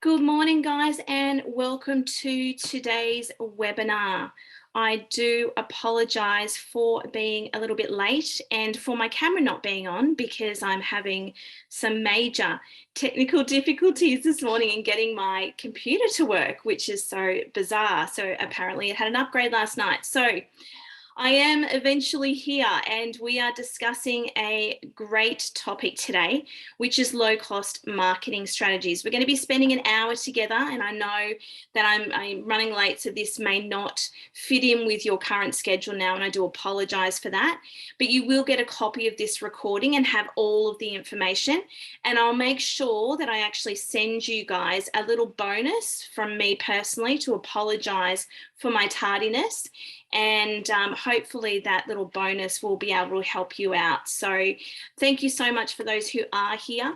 Good morning, guys, and welcome to today's webinar. I do apologise for being a little bit late and for my camera not being on because I'm having some major technical difficulties this morning in getting my computer to work, which is so bizarre. So apparently it had an upgrade last night. So I am eventually here and we are discussing a great topic today, which is low-cost marketing strategies. We're going to be spending an hour together, and I know that I'm running late, so this may not fit in with your current schedule now, and I do apologise for that. But you will get a copy of this recording and have all of the information, and I'll make sure that I actually send you guys a little bonus from me personally to apologise for my tardiness. And hopefully that little bonus will be able to help you out. So thank you so much for those who are here,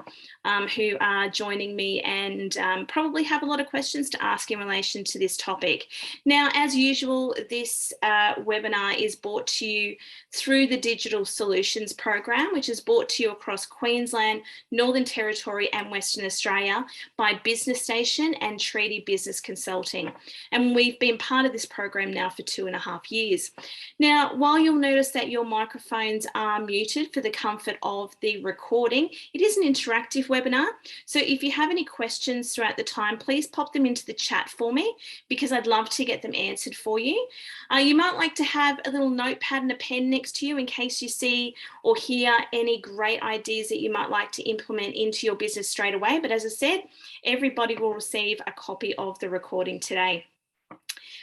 who are joining me and probably have a lot of questions to ask in relation to this topic. Now, as usual, this webinar is brought to you through the Digital Solutions Program, which is brought to you across Queensland, Northern Territory and Western Australia by Business Station and Treaty Business Consulting. And we've been part of this program now for 2.5 years. Now, while you'll notice that your microphones are muted for the comfort of the recording, it is an interactive webinar. So if you have any questions throughout the time, please pop them into the chat for me because I'd love to get them answered for you. You might like to have a little notepad and a pen next to you in case you see or hear any great ideas that you might like to implement into your business straight away. But as I said, everybody will receive a copy of the recording today.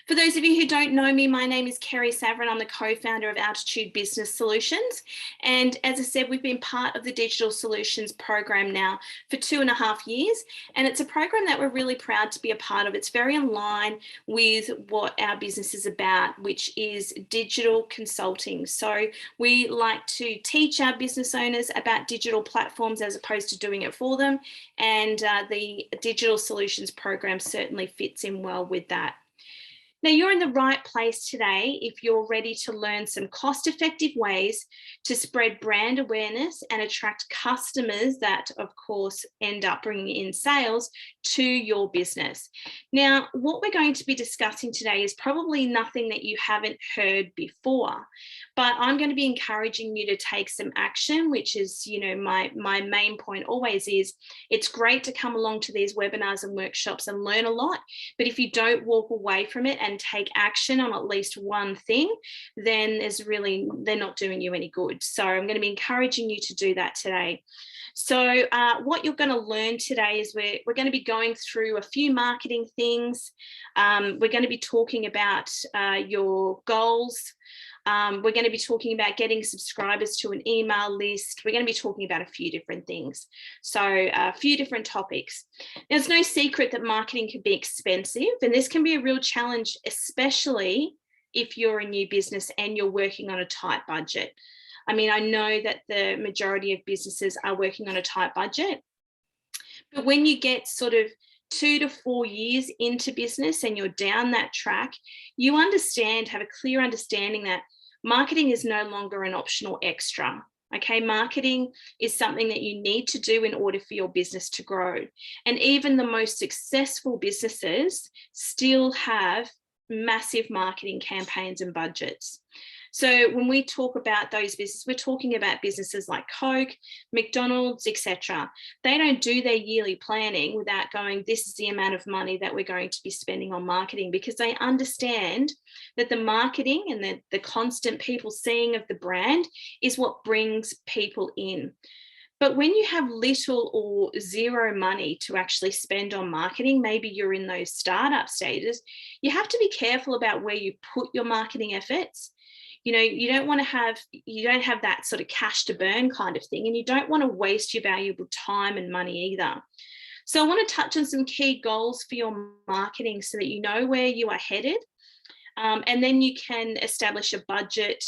For those of you who don't know me, my name is Kerrie Savran. I'm the co-founder of Altitude Business Solutions. And as I said, we've been part of the Digital Solutions program now for 2.5 years. And it's a program that we're really proud to be a part of. It's very in line with what our business is about, which is digital consulting. So we like to teach our business owners about digital platforms as opposed to doing it for them. And the Digital Solutions program certainly fits in well with that. Now, you're in the right place today if you're ready to learn some cost-effective ways to spread brand awareness and attract customers that, of course, end up bringing in sales to your business. Now, what we're going to be discussing today is probably nothing that you haven't heard before, but I'm going to be encouraging you to take some action, which is, my main point always is it's great to come along to these webinars and workshops and learn a lot, but if you don't walk away from it and take action on at least one thing, then they're not doing you any good. So I'm going to be encouraging you to do that today. So what you're going to learn today is we're going to be going through a few marketing things. We're going to be talking about your goals. We're going to be talking about getting subscribers to an email list. We're going to be talking about a few different things. So a few different topics. Now, it's no secret that marketing can be expensive, and this can be a real challenge, especially if you're a new business and you're working on a tight budget. I mean, I know that the majority of businesses are working on a tight budget, but when you get sort of 2 to 4 years into business and you're down that track, you have a clear understanding that marketing is no longer an optional extra. Okay, marketing is something that you need to do in order for your business to grow. And even the most successful businesses still have massive marketing campaigns and budgets. So when we talk about those businesses, we're talking about businesses like Coke, McDonald's, etc. They don't do their yearly planning without going, this is the amount of money that we're going to be spending on marketing, because they understand that the marketing and the constant people seeing of the brand is what brings people in. But when you have little or zero money to actually spend on marketing, maybe you're in those startup stages, you have to be careful about where you put your marketing efforts. You don't have that sort of cash to burn kind of thing, and you don't want to waste your valuable time and money either. So I want to touch on some key goals for your marketing so that you know where you are headed. And then you can establish a budget,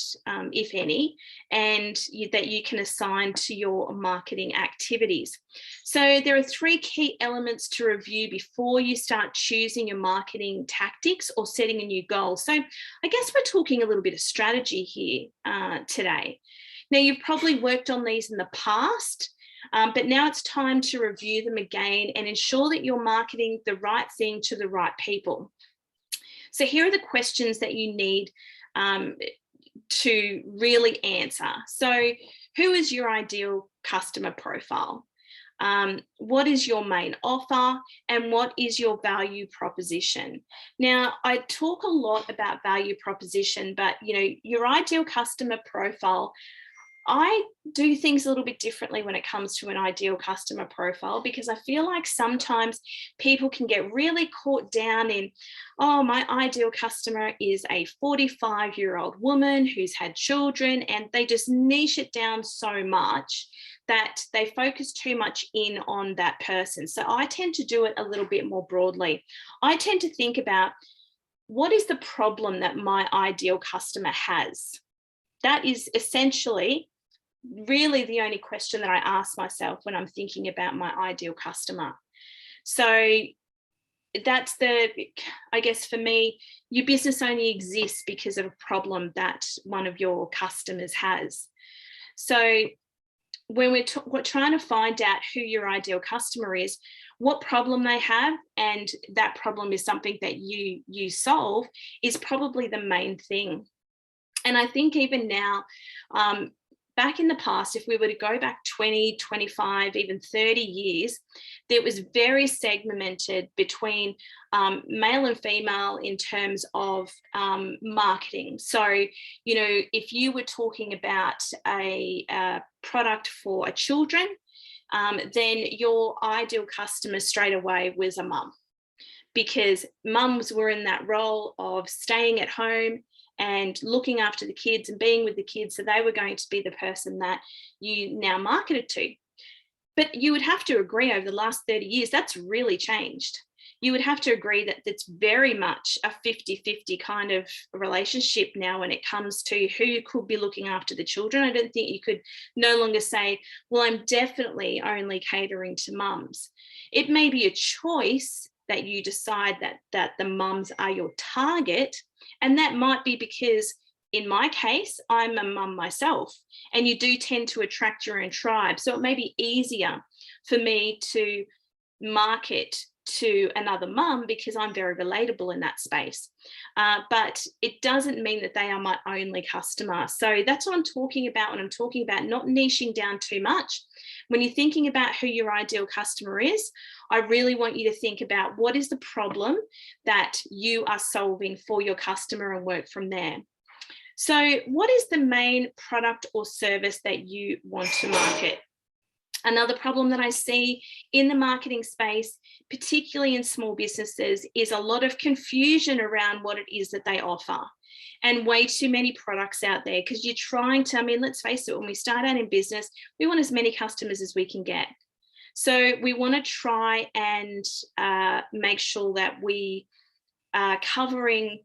if any, and that you can assign to your marketing activities. So there are 3 key elements to review before you start choosing your marketing tactics or setting a new goal. So I guess we're talking a little bit of strategy here today. Now, you've probably worked on these in the past, But now it's time to review them again and ensure that you're marketing the right thing to the right people. So here are the questions that you need to really answer. So who is your ideal customer profile? What is your main offer, and what is your value proposition? Now, I talk a lot about value proposition, but your ideal customer profile, I do things a little bit differently when it comes to an ideal customer profile, because I feel like sometimes people can get really caught down in, oh, my ideal customer is a 45-year-old woman who's had children, and they just niche it down so much that they focus too much in on that person. So I tend to do it a little bit more broadly. I tend to think about, what is the problem that my ideal customer has? That is essentially really the only question that I ask myself when I'm thinking about my ideal customer. So that's I guess for me, your business only exists because of a problem that one of your customers has. So when we're trying to find out who your ideal customer is, what problem they have, and that problem is something that you solve, is probably the main thing. And I think even now, back in the past, if we were to go back 20, 25, even 30 years, there was very segmented between male and female in terms of marketing. So, if you were talking about a product for children, then your ideal customer straight away was a mum, because mums were in that role of staying at home and looking after the kids and being with the kids. So they were going to be the person that you now marketed to. But you would have to agree, over the last 30 years, that's really changed. You would have to agree that it's very much a 50-50 kind of relationship now when it comes to who could be looking after the children. I don't think you could no longer say, well, I'm definitely only catering to mums. It may be a choice that you decide that the mums are your target. And that might be because, in my case, I'm a mum myself, and you do tend to attract your own tribe. So it may be easier for me to market to another mum because I'm very relatable in that space. But it doesn't mean that they are my only customer. So that's what I'm talking about when I'm talking about not niching down too much. When you're thinking about who your ideal customer is, I really want you to think about, what is the problem that you are solving for your customer, and work from there. So what is the main product or service that you want to market? Another problem that I see in the marketing space, particularly in small businesses, is a lot of confusion around what it is that they offer, and way too many products out there, because you're trying to, let's face it, when we start out in business, we want as many customers as we can get. So we want to try and make sure that we are covering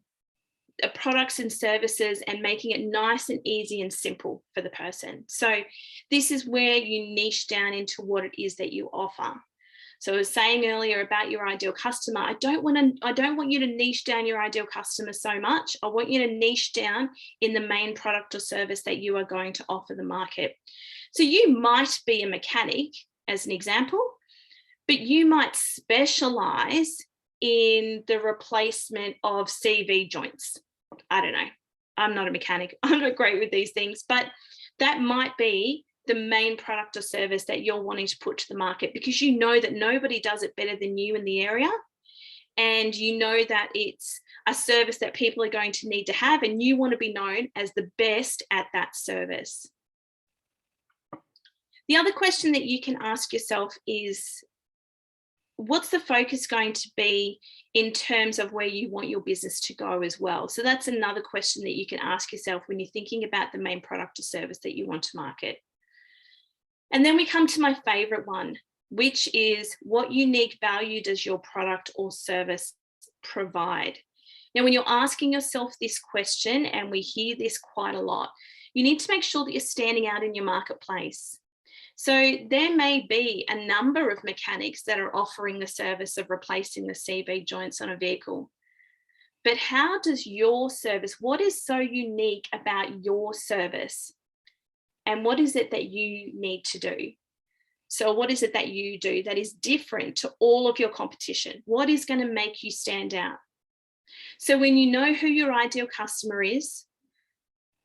products and services and making it nice and easy and simple for the person. So this is where you niche down into what it is that you offer. So I was saying earlier about your ideal customer, I don't want you to niche down your ideal customer so much. I want you to niche down in the main product or service that you are going to offer the market. So you might be a mechanic, as an example, but you might specialize in the replacement of CV joints. I don't know. I'm not a mechanic. I'm not great with these things, but that might be the main product or service that you're wanting to put to the market, because you know that nobody does it better than you in the area. And you know that it's a service that people are going to need to have, and you want to be known as the best at that service. The other question that you can ask yourself is, what's the focus going to be in terms of where you want your business to go as well? So that's another question that you can ask yourself when you're thinking about the main product or service that you want to market. And then we come to my favorite one, which is, what unique value does your product or service provide? Now, when you're asking yourself this question, and we hear this quite a lot, you need to make sure that you're standing out in your marketplace. So there may be a number of mechanics that are offering the service of replacing the CV joints on a vehicle. But how does your service, what is so unique about your service? And what is it that you need to do? So what is it that you do that is different to all of your competition? What is going to make you stand out? So when you know who your ideal customer is,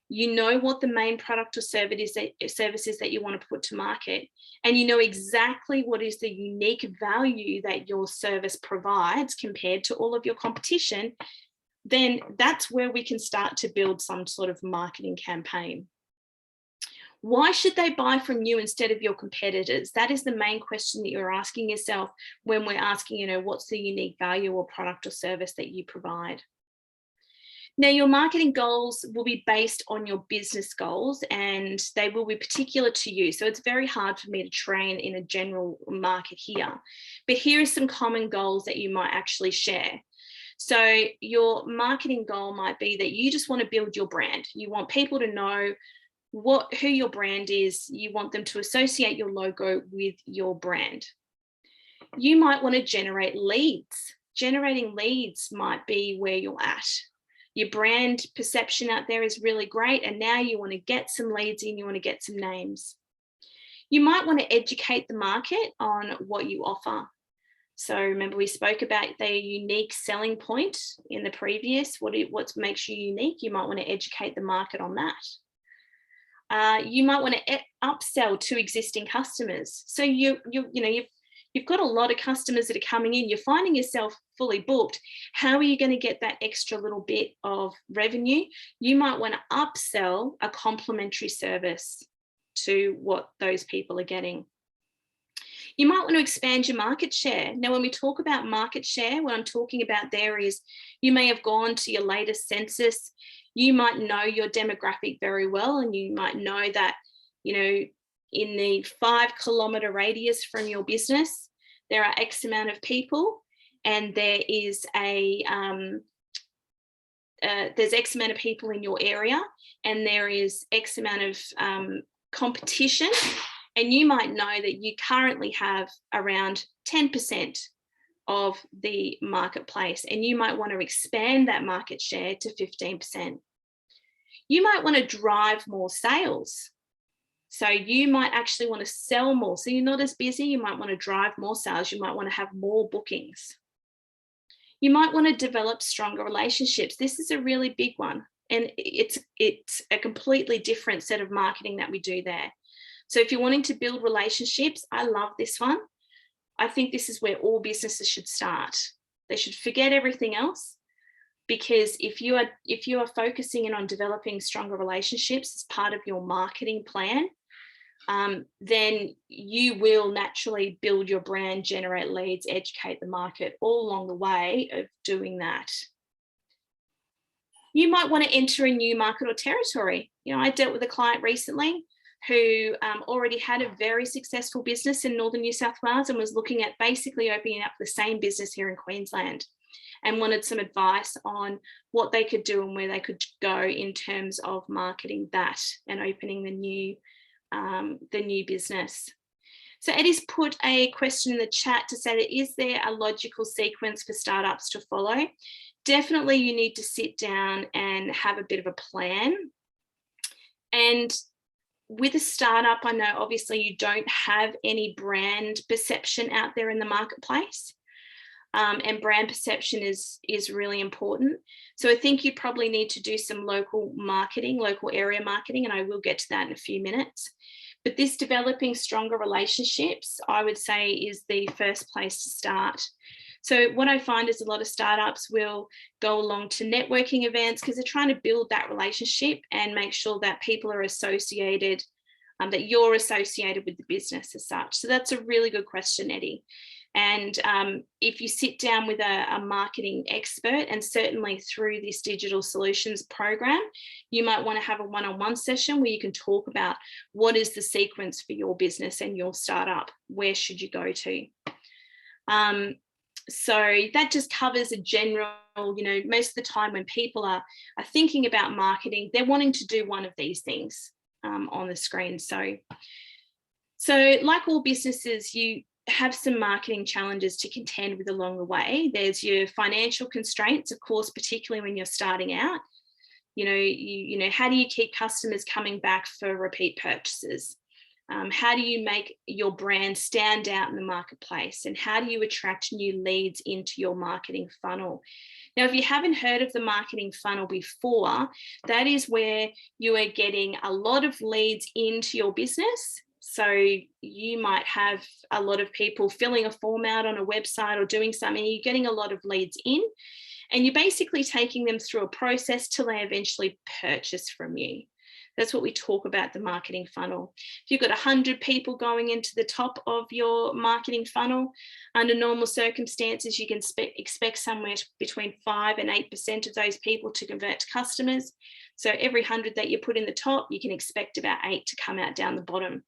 you know what the main product or service is that you want to put to market, and you know exactly what is the unique value that your service provides compared to all of your competition, then that's where we can start to build some sort of marketing campaign. Why should they buy from you instead of your competitors? That is the main question that you're asking yourself when we're asking, what's the unique value or product or service that you provide? Now, your marketing goals will be based on your business goals, and they will be particular to you. So it's very hard for me to train in a general market here. But here are some common goals that you might actually share. So your marketing goal might be that you just want to build your brand. You want people to know who your brand is. You want them to associate your logo with your brand. You might want to generate leads. Generating leads might be where you're at. Your brand perception out there is really great, and now you want to get some leads in, you want to get some names. You might want to educate the market on what you offer. So remember, we spoke about the unique selling point in the previous, what makes you unique. You might want to educate the market on that. You might want to upsell to existing customers. So you've got a lot of customers that are coming in. You're finding yourself fully booked. How are you going to get that extra little bit of revenue? You might want to upsell a complimentary service to what those people are getting. You might want to expand your market share. Now, when we talk about market share, what I'm talking about there is you may have gone to your latest census. You might know your demographic very well, and you might know that, in the 5-kilometre radius from your business, there are X amount of people, and there is there's X amount of people in your area, and there is X amount of competition. And you might know that you currently have around 10% of the marketplace, and you might want to expand that market share to 15%. You might want to drive more sales. So you might actually want to sell more. So you're not as busy. You might want to drive more sales. You might want to have more bookings. You might want to develop stronger relationships. This is a really big one. And it's a completely different set of marketing that we do there. So if you're wanting to build relationships, I love this one. I think this is where all businesses should start. They should forget everything else, because if you are focusing in on developing stronger relationships as part of your marketing plan, then you will naturally build your brand, generate leads, educate the market all along the way of doing that. You might want to enter a new market or territory. I dealt with a client recently who already had a very successful business in northern New South Wales and was looking at basically opening up the same business here in Queensland, and wanted some advice on what they could do and where they could go in terms of marketing that and opening the new business. So Eddie's put a question in the chat to say that, is there a logical sequence for startups to follow? Definitely you need to sit down and have a bit of a plan. And with a startup, I know obviously you don't have any brand perception out there in the marketplace. And brand perception is really important. So I think you probably need to do some local marketing, local area marketing, and I will get to that in a few minutes. But this developing stronger relationships, I would say, is the first place to start. So what I find is a lot of startups will go along to networking events because they're trying to build that relationship and make sure that people are associated, that you're associated with the business as such. So that's a really good question, Eddie. And if you sit down with a marketing expert, and certainly through this digital solutions program, you might want to have a one-on-one session where you can talk about what is the sequence for your business and your startup. Where should you go to? So that just covers a general, most of the time when people are thinking about marketing, they're wanting to do one of these things on the screen. So like all businesses, you have some marketing challenges to contend with along the way. There's your financial constraints, of course, particularly when you're starting out. How do you keep customers coming back for repeat purchases? How do you make your brand stand out in the marketplace? And how do you attract new leads into your marketing funnel? Now, if you haven't heard of the marketing funnel before, that is where you are getting a lot of leads into your business. So you might have a lot of people filling a form out on a website or doing something, you're getting a lot of leads in, and you're basically taking them through a process till they eventually purchase from you. That's what we talk about the marketing funnel. If you've got 100 people going into the top of your marketing funnel, under normal circumstances, you can expect somewhere between 5 and 8% of those people to convert to customers. So every 100 that you put in the top, you can expect about 8 to come out down the bottom.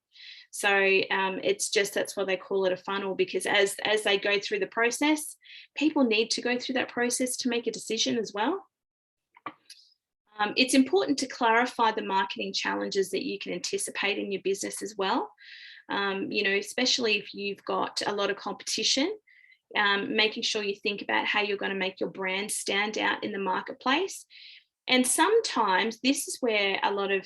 So it's just, that's why they call it a funnel, because as they go through the process, people need to go through that process to make a decision as well. It's important to clarify the marketing challenges that you can anticipate in your business as well. Especially if you've got a lot of competition, making sure you think about how you're going to make your brand stand out in the marketplace. And sometimes this is where a lot of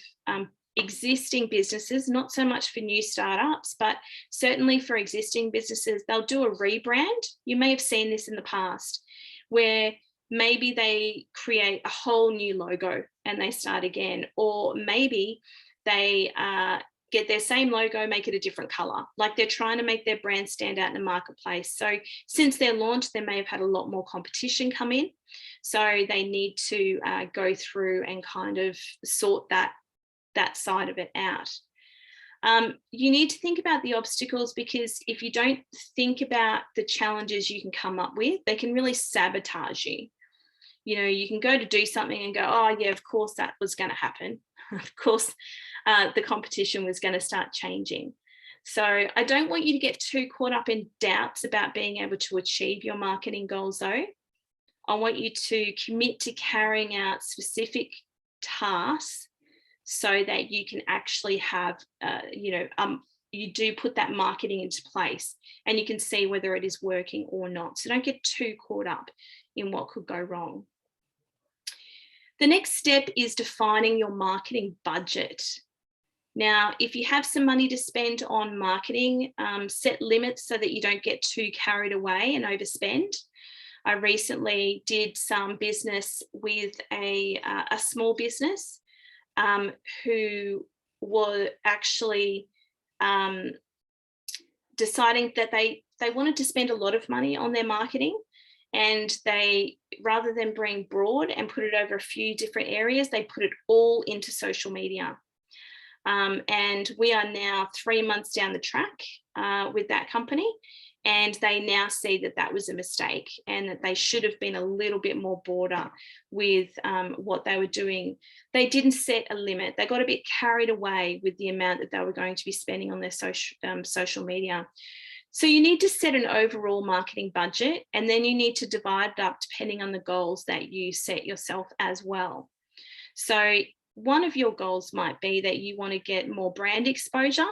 existing businesses, not so much for new startups, but certainly for existing businesses, they'll do a rebrand. You may have seen this in the past, where maybe they create a whole new logo and they start again, or maybe they get their same logo, make it a different color. Like they're trying to make their brand stand out in the marketplace. So since their launch, they may have had a lot more competition come in. So they need to go through and kind of sort that side of it out. You need to think about the obstacles, because if you don't think about the challenges you can come up with, they can really sabotage you. You can go to do something and go, oh yeah, of course that was going to happen. Of course, the competition was going to start changing. So I don't want you to get too caught up in doubts about being able to achieve your marketing goals though. I want you to commit to carrying out specific tasks so that you can actually have, you do put that marketing into place and you can see whether it is working or not. So don't get too caught up in what could go wrong. The next step is defining your marketing budget. Now, if you have some money to spend on marketing, set limits so that you don't get too carried away and overspend. I recently did some business with a small business who were actually deciding that they wanted to spend a lot of money on their marketing, and they, rather than being broad and put it over a few different areas, they put it all into social media. And we are now 3 months down the track with that company, and they now see that that was a mistake and that they should have been a little bit more broader with what they were doing. They didn't set a limit. They got a bit carried away with the amount that they were going to be spending on their social media. So you need to set an overall marketing budget, and then you need to divide it up depending on the goals that you set yourself as well. So one of your goals might be that you want to get more brand exposure.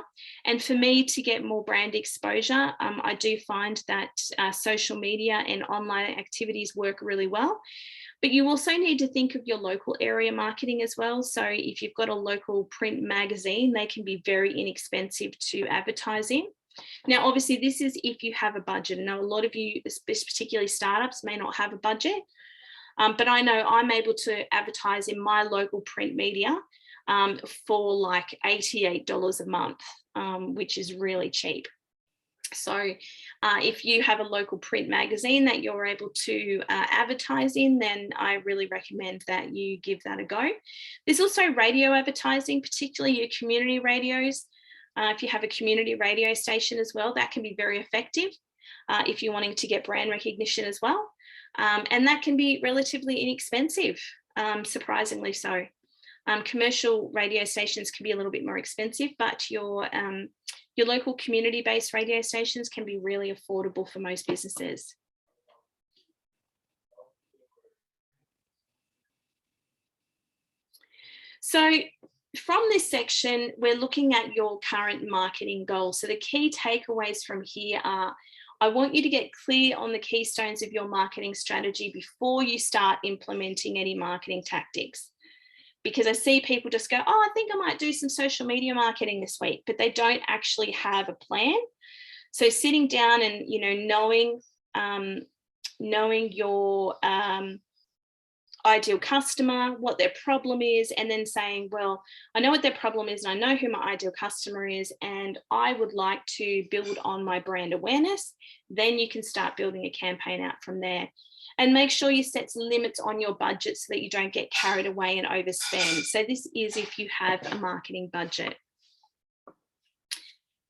And for me to get more brand exposure, I do find that social media and online activities work really well. But you also need to think of your local area marketing as well. So if you've got a local print magazine, they can be very inexpensive to advertise in. Now, obviously, this is if you have a budget. I know a lot of you, particularly startups, may not have a budget. But I know I'm able to advertise in my local print media for like $88 a month, which is really cheap. So if you have a local print magazine that you're able to advertise in, then I really recommend that you give that a go. There's also radio advertising, particularly your community radios. If you have a community radio station as well, that can be very effective if you're wanting to get brand recognition as well. And that can be relatively inexpensive, surprisingly so. Commercial radio stations can be a little bit more expensive, but your local community-based radio stations can be really affordable for most businesses. So from this section, we're looking at your current marketing goals. So the key takeaways from here are, I want you to get clear on the keystones of your marketing strategy before you start implementing any marketing tactics. because I see people just go, oh, I think I might do some social media marketing this week, but they don't actually have a plan. So sitting down and, you know, knowing your ideal customer, what their problem is, and then saying, well, I know what their problem is and I know who my ideal customer is, and I would like to build on my brand awareness. Then you can start building a campaign out from there. And make sure you set some limits on your budget so that you don't get carried away and overspend. So this is if you have a marketing budget.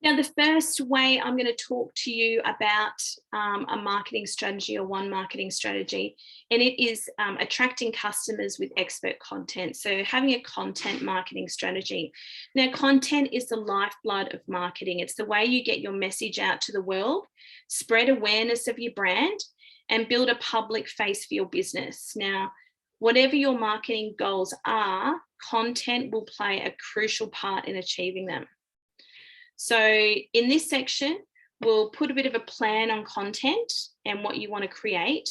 Now, the first way I'm going to talk to you about a marketing strategy, or one marketing strategy, and it is attracting customers with expert content. So having a content marketing strategy. Now, content is the lifeblood of marketing. It's the way you get your message out to the world, spread awareness of your brand, and build a public face for your business. Now, whatever your marketing goals are, content will play a crucial part in achieving them. So in this section, we'll put a bit of a plan on content and what you want to create,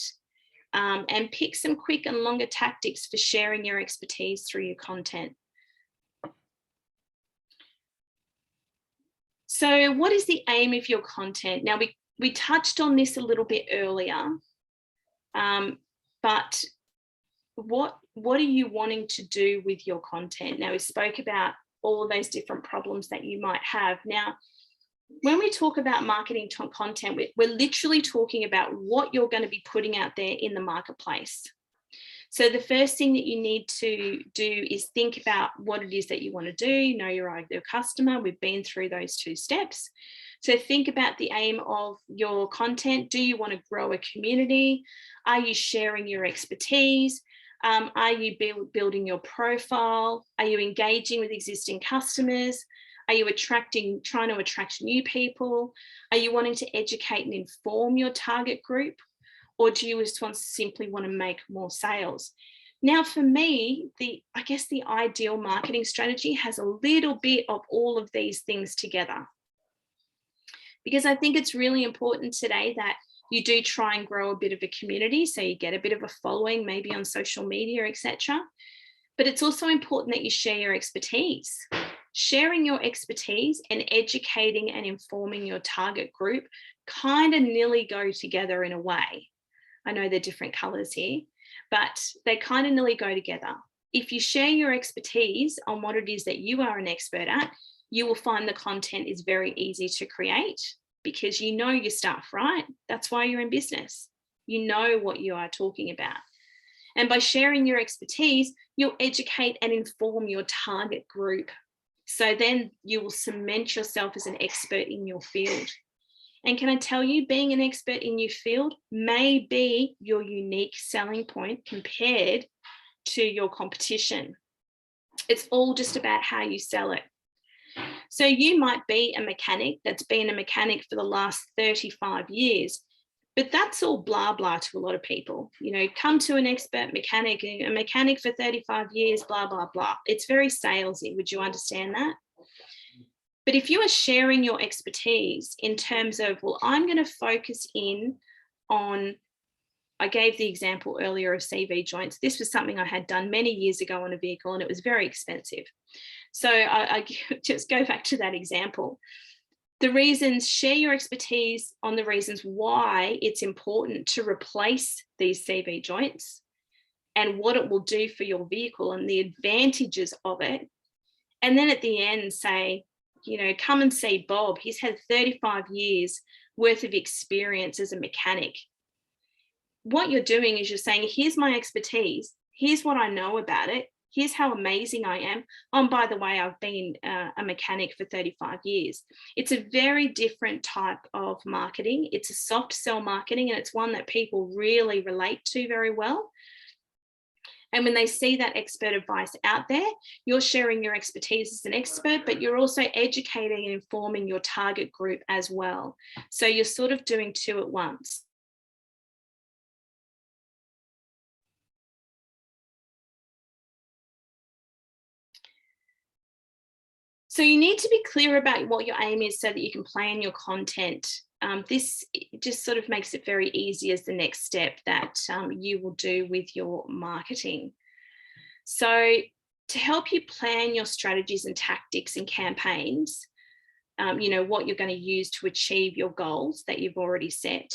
and pick some quick and longer tactics for sharing your expertise through your content. So what is the aim of your content? Now, we touched on this a little bit earlier, but what are you wanting to do with your content? Now, we spoke about all of those different problems that you might have. Now, when we talk about marketing content, we're literally talking about what you're going to be putting out there in the marketplace. So the first thing that you need to do is think about what it is that you want to do, know your ideal customer. We've been through those 2 steps. So think about the aim of your content. Do you want to grow a community? Are you sharing your expertise? Are you building your profile? Are you engaging with existing customers? Are you trying to attract new people? Are you wanting to educate and inform your target group? Or do you just simply want to make more sales? Now, for me, I guess the ideal marketing strategy has a little bit of all of these things together, because I think it's really important today that you do try and grow a bit of a community, so you get a bit of a following, maybe on social media, etc. But it's also important that you share your expertise. Sharing your expertise and educating and informing your target group kind of nearly go together in a way. I know they're different colors here, but they kind of nearly go together. If you share your expertise on what it is that you are an expert at, you will find the content is very easy to create, because you know your stuff, right? That's why you're in business. You know what you are talking about. And by sharing your expertise, you'll educate and inform your target group. So then you will cement yourself as an expert in your field. And can I tell you, being an expert in your field may be your unique selling point compared to your competition. It's all just about how you sell it. So you might be a mechanic that's been a mechanic for the last 35 years, but that's all blah, blah to a lot of people. You know, come to an expert mechanic, a mechanic for 35 years, blah, blah, blah. It's very salesy. Would you understand that? But if you are sharing your expertise in terms of, well, I'm going to focus in on, I gave the example earlier of CV joints. This was something I had done many years ago on a vehicle, and it was very expensive. So I just go back to that example. The reasons, share your expertise on the reasons why it's important to replace these CV joints and what it will do for your vehicle and the advantages of it. And then at the end say, you know, come and see Bob. He's had 35 years worth of experience as a mechanic. What you're doing is you're saying, here's my expertise. Here's what I know about it. Here's how amazing I am. Oh, and by the way, I've been a mechanic for 35 years. It's a very different type of marketing. It's a soft sell marketing, and it's one that people really relate to very well. And when they see that expert advice out there, you're sharing your expertise as an expert, but you're also educating and informing your target group as well. So you're sort of doing 2 at once. So you need to be clear about what your aim is so that you can plan your content. This just sort of makes it very easy as the next step that you will do with your marketing. So to help you plan your strategies and tactics and campaigns, what you're going to use to achieve your goals that you've already set.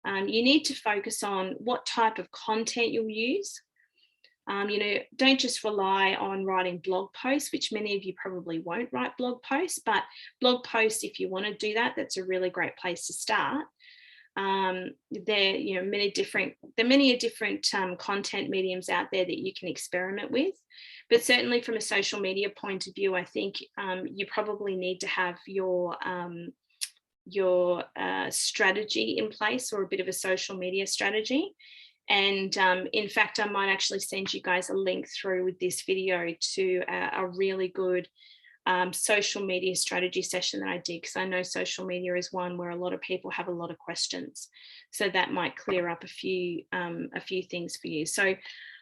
You need to focus on what type of content you'll use. Don't just rely on writing blog posts, which many of you probably won't write blog posts, but blog posts, if you want to do that, that's a really great place to start. There are many different content mediums out there that you can experiment with, but certainly from a social media point of view, I think you probably need to have your strategy in place, or a bit of a social media strategy. And in fact, I might actually send you guys a link through with this video to a really good social media strategy session that I did, because I know social media is one where a lot of people have a lot of questions. So that might clear up a few things for you. So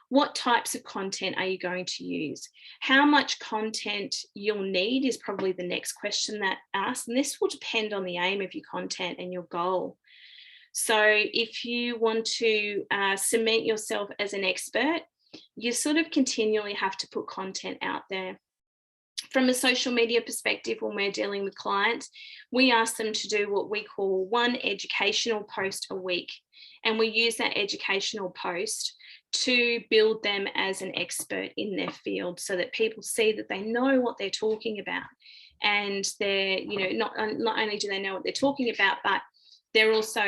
what types of content are you going to use? How much content you'll need is probably the next question that asks, and this will depend on the aim of your content and your goal. So if you want to cement yourself as an expert, you sort of continually have to put content out there. From a social media perspective, when we're dealing with clients, we ask them to do what we call one educational post a week. And we use that educational post to build them as an expert in their field, so that people see that they know what they're talking about. And they're, not only do they know what they're talking about, but they're also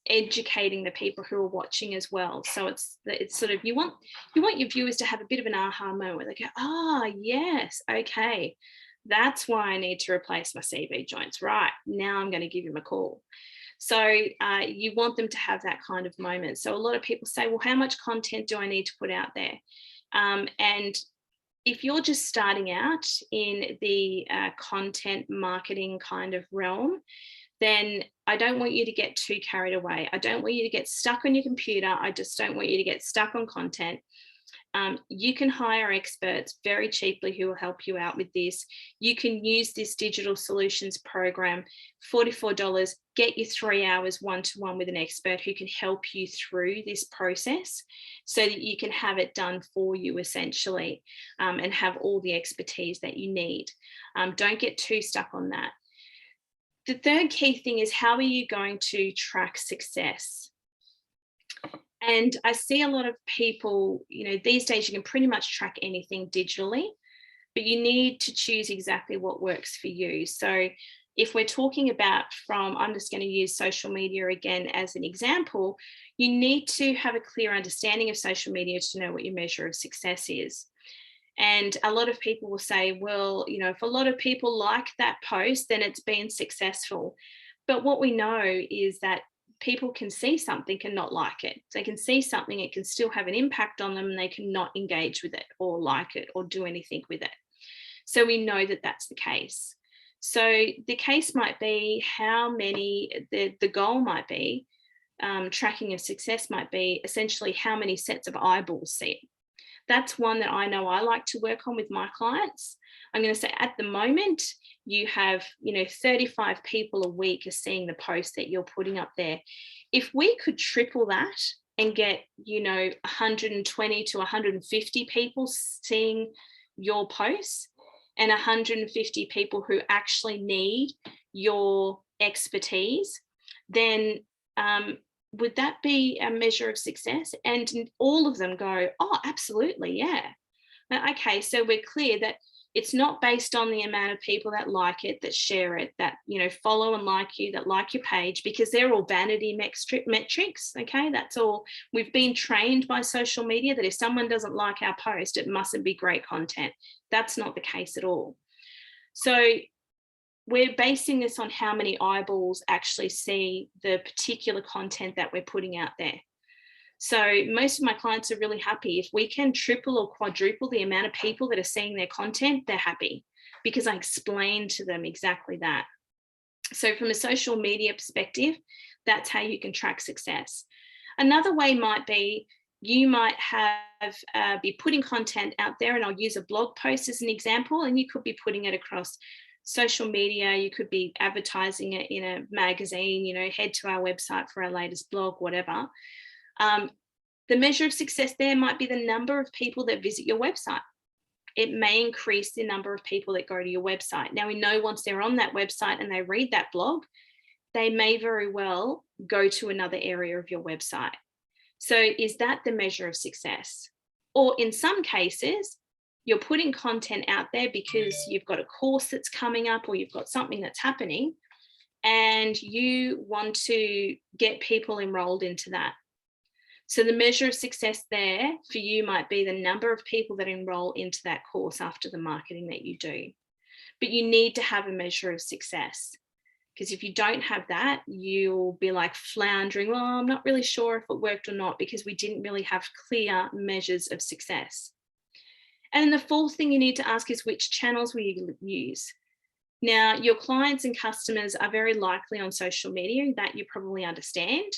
educating the people who are watching as well. So it's sort of, you want your viewers to have a bit of an aha moment where they go, oh yes, okay, that's why I need to replace my CV joints. Right, now I'm going to give him a call. So you want them to have that kind of moment. So a lot of people say, well, how much content do I need to put out there? And if you're just starting out in the content marketing kind of realm, then I don't want you to get too carried away. I don't want you to get stuck on your computer. I just don't want you to get stuck on content. You can hire experts very cheaply who will help you out with this. You can use this digital solutions program, $44, get you 3 hours one-to-one with an expert who can help you through this process, so that you can have it done for you essentially, and have all the expertise that you need. Don't get too stuck on that. The third key thing is, how are you going to track success? And I see a lot of people, these days you can pretty much track anything digitally, but you need to choose exactly what works for you. So if we're talking about I'm just going to use social media again as an example, you need to have a clear understanding of social media to know what your measure of success is. And a lot of people will say, well, if a lot of people like that post, then it's been successful. But what we know is that people can see something and not like it. They can see something, it can still have an impact on them, and they cannot engage with it or like it or do anything with it. So we know that that's the case. So the case might be the goal might be, tracking of success might be essentially how many sets of eyeballs see it. That's one that I know I like to work on with my clients. I'm going to say at the moment, you have, 35 people a week are seeing the post that you're putting up there. If we could triple that and get, 120 to 150 people seeing your posts, and 150 people who actually need your expertise, then would that be a measure of success? And all of them go, oh, absolutely, yeah. Okay, so we're clear that it's not based on the amount of people that like it, that share it, that follow and like you, that like your page, because they're all vanity metrics. Okay, that's all. We've been trained by social media that if someone doesn't like our post, it mustn't be great content. That's not the case at all. So we're basing this on how many eyeballs actually see the particular content that we're putting out there. So most of my clients are really happy. If we can triple or quadruple the amount of people that are seeing their content, they're happy, because I explain to them exactly that. So from a social media perspective, that's how you can track success. Another way might be, you might be putting content out there, and I'll use a blog post as an example, and you could be putting it across social media, you could be advertising it in a magazine, head to our website for our latest blog, whatever. The measure of success there might be the number of people that visit your website. it may increase the number of people that go to your website. Now, we know once they're on that website and they read that blog, they may very well go to another area of your website. So is that the measure of success? Or in some cases, you're putting content out there because you've got a course that's coming up or you've got something that's happening and you want to get people enrolled into that. So the measure of success there for you might be the number of people that enroll into that course after the marketing that you do. But you need to have a measure of success, because if you don't have that, you'll be like floundering, well, I'm not really sure if it worked or not, because we didn't really have clear measures of success. And the fourth thing you need to ask is, which channels will you use? Now, your clients and customers are very likely on social media, that you probably understand,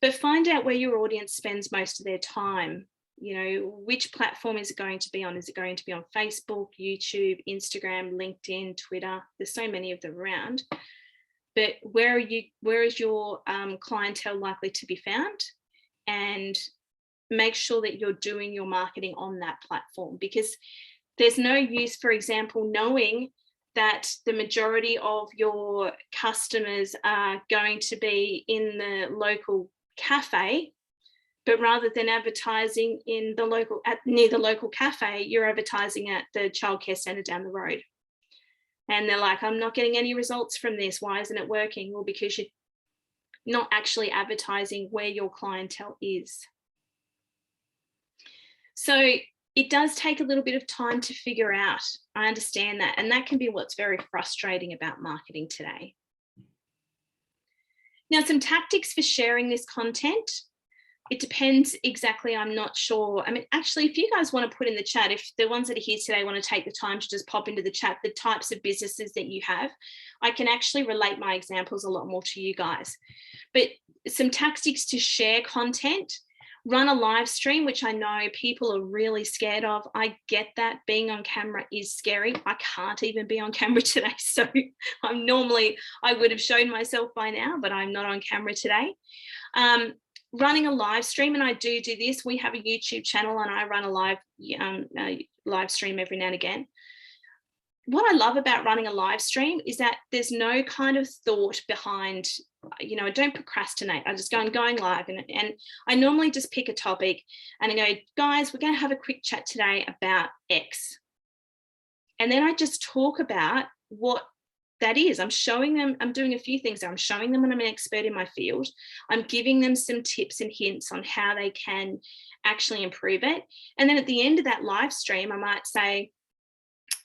but find out where your audience spends most of their time. You know, which platform is it going to be on? Is it going to be on Facebook, YouTube, Instagram, LinkedIn, Twitter? There's so many of them around. But where is your clientele likely to be found? And make sure that you're doing your marketing on that platform, because there's no use, for example, knowing that the majority of your customers are going to be in the local cafe, but rather than advertising in the local, near the local cafe, you're advertising at the childcare centre down the road. And they're like, I'm not getting any results from this. Why isn't it working? Well, because you're not actually advertising where your clientele is. So it does take a little bit of time to figure out. I understand that. And that can be what's very frustrating about marketing today. Now, some tactics for sharing this content. It depends exactly. I'm not sure. I mean, actually, if you guys want to put in the chat, if the ones that are here today want to take the time to just pop into the chat, the types of businesses that you have, I can actually relate my examples a lot more to you guys. But some tactics to share content. Run a live stream, which I know people are really scared of. I get that. Being on camera is scary. I can't even be on camera today. So I would have shown myself by now, but I'm not on camera today. Running a live stream, and I do this. We have a YouTube channel and I run a live stream every now and again. What I love about running a live stream is that there's no kind of thought behind, you know, I don't procrastinate. I just go, I'm going live, and I normally just pick a topic and I go, guys, we're going to have a quick chat today about X. And then I just talk about what that is. I'm showing them, I'm doing a few things. I'm showing them when I'm an expert in my field. I'm giving them some tips and hints on how they can actually improve it. And then at the end of that live stream, I might say,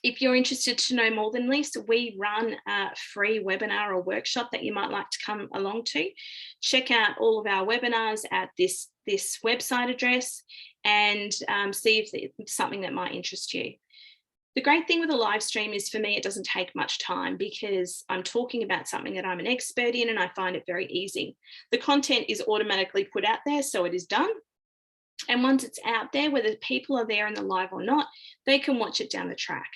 if you're interested to know more than this, we run a free webinar or workshop that you might like to come along to. Check out all of our webinars at this website address and see if it's something that might interest you. The great thing with a live stream is, for me, it doesn't take much time because I'm talking about something that I'm an expert in and I find it very easy. The content is automatically put out there, so it is done. And once it's out there, whether people are there in the live or not, they can watch it down the track.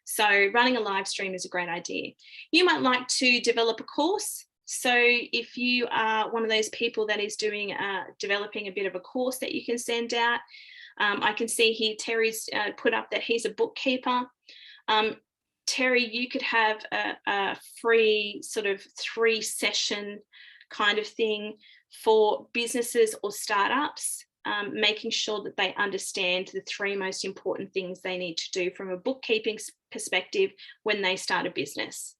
So running a live stream is a great idea. You might like to develop a course. So if you are one of those people that is doing developing a bit of a course that you can send out, I can see here Terry's put up that he's a bookkeeper. Terry, you could have a free sort of 3-session kind of thing for businesses or startups, making sure that they understand the 3 most important things they need to do from a bookkeeping perspective when they start a business.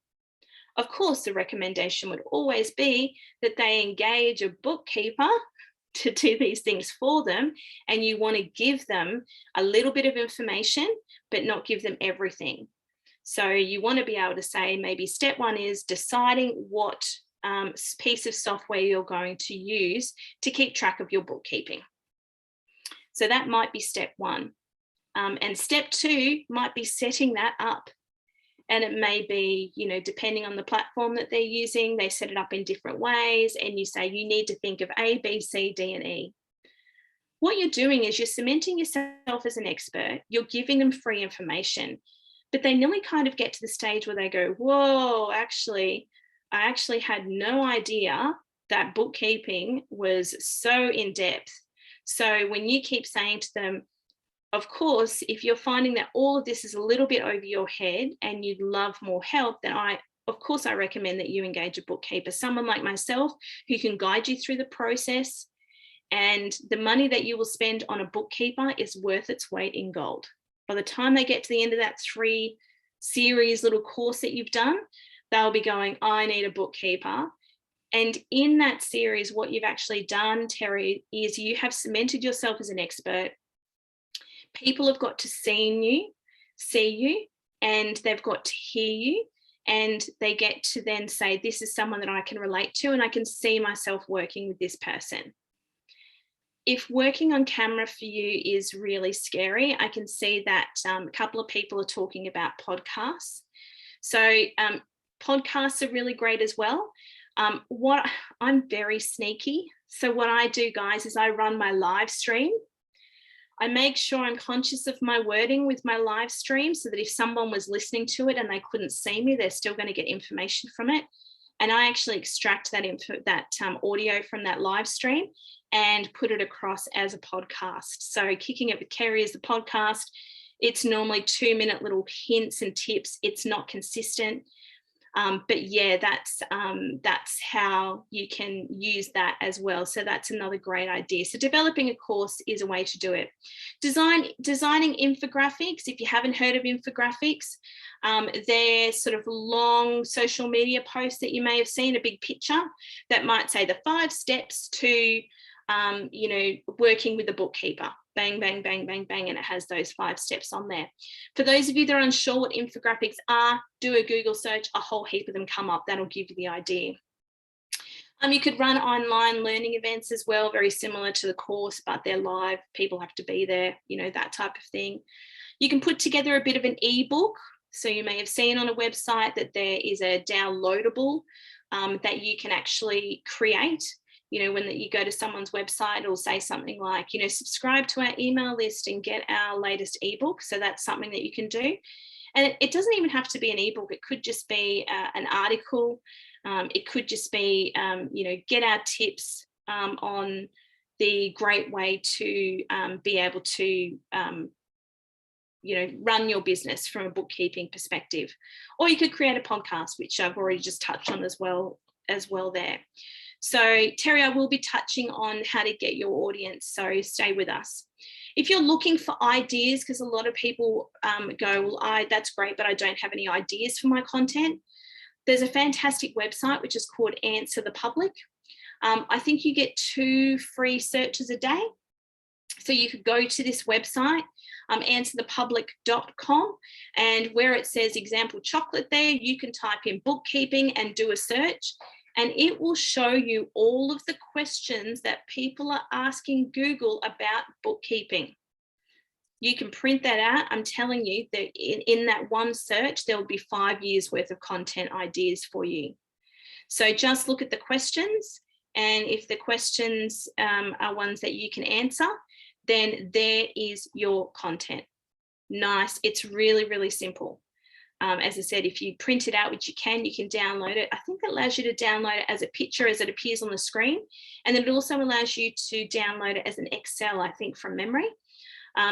Of course, the recommendation would always be that they engage a bookkeeper to do these things for them, and you want to give them a little bit of information, but not give them everything. So you want to be able to say, maybe step 1 is deciding what piece of software you're going to use to keep track of your bookkeeping. So that might be step 1. And step 2 might be setting that up. And it may be, you know, depending on the platform that they're using, they set it up in different ways. And you say, you need to think of A, B, C, D, and E. What you're doing is you're cementing yourself as an expert. You're giving them free information, but they nearly kind of get to the stage where they go, whoa, I actually had no idea that bookkeeping was so in depth. So when you keep saying to them, Of course, if you're finding that all of this is a little bit over your head and you'd love more help, then I recommend that you engage a bookkeeper, someone like myself who can guide you through the process. And the money that you will spend on a bookkeeper is worth its weight in gold. By the time they get to the end of that 3-series little course that you've done, they'll be going, I need a bookkeeper. And in that series, what you've actually done, Terry, is you have cemented yourself as an expert. People have got to see you, and they've got to hear you, and they get to then say, this is someone that I can relate to, and I can see myself working with this person. If working on camera for you is really scary, I can see that a couple of people are talking about podcasts. So podcasts are really great as well. I'm very sneaky. So what I do, guys, is I run my live stream. I make sure I'm conscious of my wording with my live stream so that if someone was listening to it and they couldn't see me, they're still going to get information from it. And I actually extract that audio from that live stream and put it across as a podcast. So Kicking It with Kerrie is the podcast. It's normally 2-minute little hints and tips. It's not consistent. But yeah, that's how you can use that as well. So that's another great idea. So developing a course is a way to do it. Designing infographics. If you haven't heard of infographics, they're sort of long social media posts that you may have seen, a big picture that might say the 5 steps to working with a bookkeeper. Bang, bang, bang, bang, bang, and it has those 5 steps on there. For those of you that are unsure what infographics are, do a Google search, a whole heap of them come up. That'll give you the idea. You could run online learning events as well, very similar to the course, but they're live. People have to be there, that type of thing. You can put together a bit of an ebook. So you may have seen on a website that there is a downloadable that you can actually create. When you go to someone's website, it'll say something like, subscribe to our email list and get our latest ebook. So that's something that you can do. And it doesn't even have to be an ebook. It could just be an article. It could just be, get our tips on the great way to be able to, run your business from a bookkeeping perspective. Or you could create a podcast, which I've already just touched on as well there. So Terry, I will be touching on how to get your audience, so stay with us. If you're looking for ideas, because a lot of people go, well, that's great, but I don't have any ideas for my content. There's a fantastic website, which is called Answer the Public. I think you get 2 free searches a day. So you could go to this website, answerthepublic.com, and where it says example chocolate there, you can type in bookkeeping and do a search. And it will show you all of the questions that people are asking Google about bookkeeping. You can print that out. I'm telling you that in that one search, there will be 5 years worth of content ideas for you. So just look at the questions. And if the questions are ones that you can answer, then there is your content. Nice. It's really, really simple. As I said, if you print it out, which you can download it. I think it allows you to download it as a picture as it appears on the screen. And then it also allows you to download it as an Excel, I think, from memory.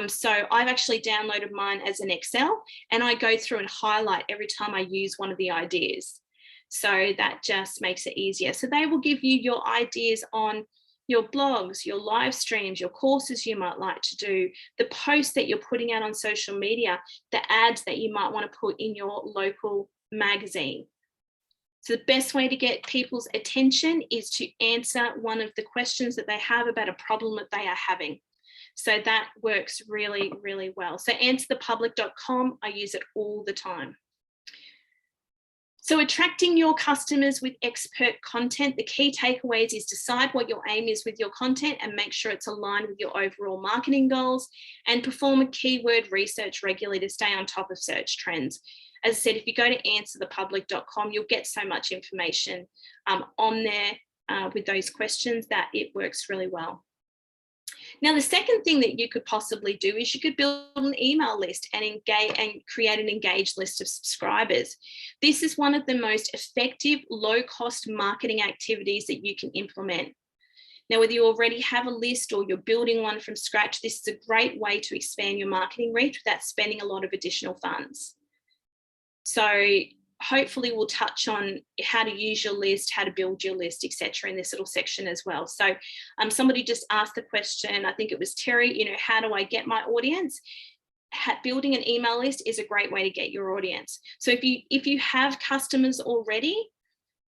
So I've actually downloaded mine as an Excel, and I go through and highlight every time I use one of the ideas. So that just makes it easier. So they will give you your ideas on your blogs, your live streams, your courses you might like to do, the posts that you're putting out on social media, the ads that you might want to put in your local magazine. So the best way to get people's attention is to answer one of the questions that they have about a problem that they are having. So that works really, really well. So answerthepublic.com, I use it all the time. So attracting your customers with expert content, the key takeaways is decide what your aim is with your content and make sure it's aligned with your overall marketing goals, and perform a keyword research regularly to stay on top of search trends. As I said, if you go to answerthepublic.com, you'll get so much information on there with those questions that it works really well. Now, the second thing that you could possibly do is you could build an email list and create an engaged list of subscribers. This is one of the most effective, low-cost marketing activities that you can implement. Now, whether you already have a list or you're building one from scratch, this is a great way to expand your marketing reach without spending a lot of additional funds. So hopefully we'll touch on how to use your list, how to build your list, etc. in this little section as well. So somebody just asked the question, I think it was Terry, how do I get my audience? Building an email list is a great way to get your audience. So if you have customers already,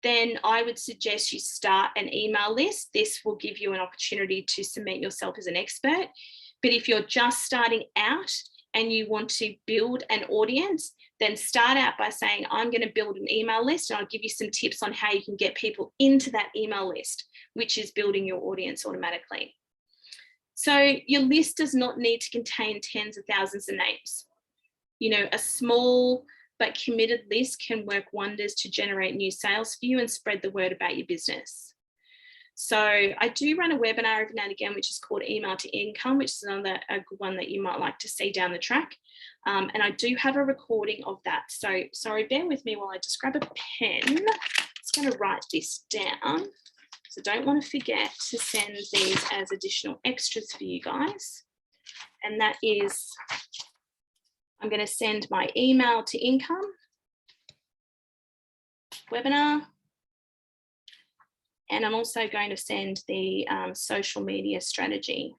then I would suggest you start an email list. This will give you an opportunity to cement yourself as an expert. But if you're just starting out and you want to build an audience, then start out by saying, I'm going to build an email list, and I'll give you some tips on how you can get people into that email list, which is building your audience automatically. So your list does not need to contain tens of thousands of names. A small but committed list can work wonders to generate new sales for you and spread the word about your business. So I do run a webinar every now and again, which is called Email to Income, which is a good one that you might like to see down the track. And I do have a recording of that. So sorry, bear with me while I just grab a pen. I'm just going to write this down. So don't want to forget to send these as additional extras for you guys. And that is, I'm going to send my Email to Income webinar. And I'm also going to send the social media strategy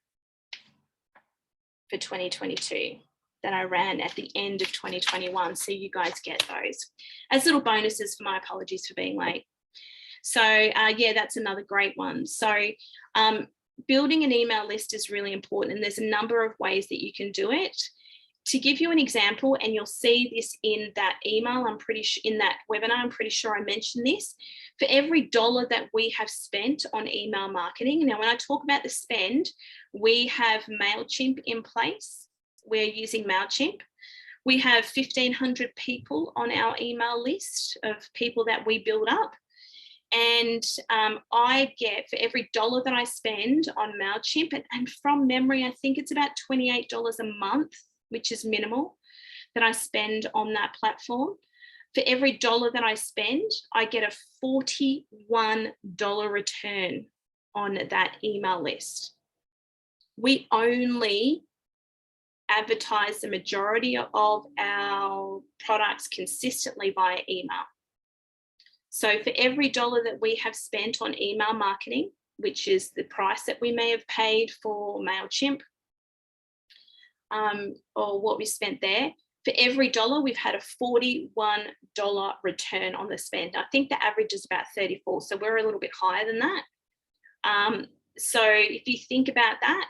for 2022 that I ran at the end of 2021. So you guys get those as little bonuses for my apologies for being late. So yeah, that's another great one. So building an email list is really important, and there's a number of ways that you can do it. To give you an example, and you'll see this in that email, in that webinar, I'm pretty sure I mentioned this. For every $1 that we have spent on email marketing, now when I talk about the spend, we have MailChimp in place. We're using MailChimp. We have 1,500 people on our email list of people that we build up. And I get, for every $1 that I spend on MailChimp, and from memory, I think it's about $28 a month, which is minimal, that I spend on that platform. For every $1 that I spend, I get a $41 return on that email list. We only advertise the majority of our products consistently via email. So for every $1 that we have spent on email marketing, which is the price that we may have paid for MailChimp, or what we spent there, for every $1, we've had a $41 return on the spend. I think the average is about 34, so we're a little bit higher than that. So if you think about that,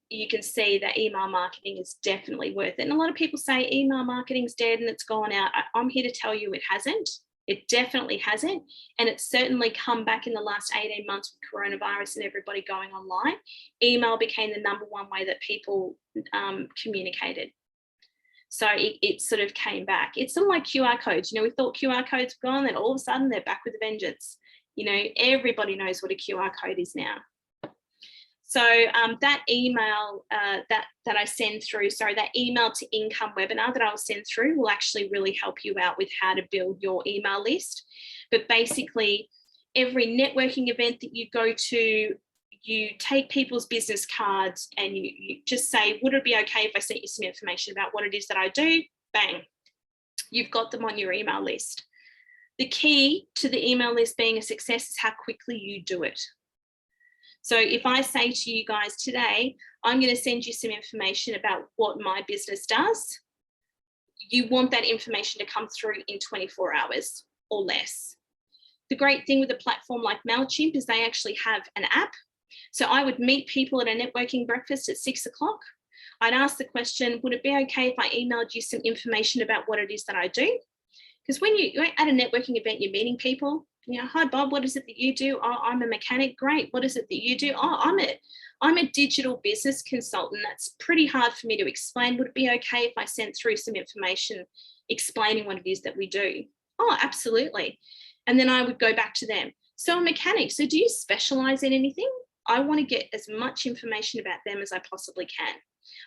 you can see that email marketing is definitely worth it. And a lot of people say email marketing's dead and it's gone out. I'm here to tell you it hasn't. It definitely hasn't. And it's certainly come back in the last 18 months with coronavirus and everybody going online. Email became the #1 way that people communicated. So it sort of came back. It's sort of like QR codes. We thought QR codes were gone, and all of a sudden they're back with a vengeance. Everybody knows what a QR code is now. So that email that I send through, that Email to Income webinar that I'll send through will actually really help you out with how to build your email list. But basically, every networking event that you go to, you take people's business cards and you just say, would it be okay if I sent you some information about what it is that I do? Bang, you've got them on your email list. The key to the email list being a success is how quickly you do it. So if I say to you guys today, I'm going to send you some information about what my business does, you want that information to come through in 24 hours or less. The great thing with a platform like MailChimp is they actually have an app. So I would meet people at a networking breakfast at 6 o'clock. I'd ask the question, would it be okay if I emailed you some information about what it is that I do? Because when you're at a networking event, you're meeting people. Hi Bob, what is it that you do? Oh, I'm a mechanic. Great. What is it that you do? Oh, I'm a digital business consultant. That's pretty hard for me to explain. Would it be okay if I sent through some information explaining what it is that we do? Oh, absolutely. And then I would go back to them. So a mechanic. So do you specialize in anything? I want to get as much information about them as I possibly can.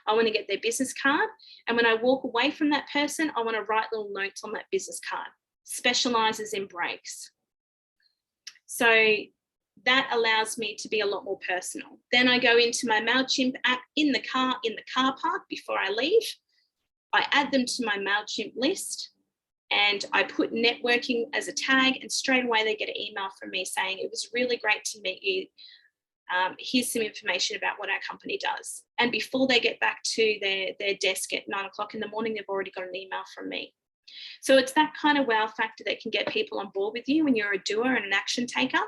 I want to get their business card. And when I walk away from that person, I want to write little notes on that business card. Specializes in brakes. So that allows me to be a lot more personal. Then I go into my MailChimp app in the car park before I leave. I add them to my MailChimp list and I put networking as a tag, and straight away they get an email from me saying, it was really great to meet you. Here's some information about what our company does. And before they get back to their desk at 9 o'clock in the morning, they've already got an email from me. So it's that kind of wow factor that can get people on board with you when you're a doer and an action taker.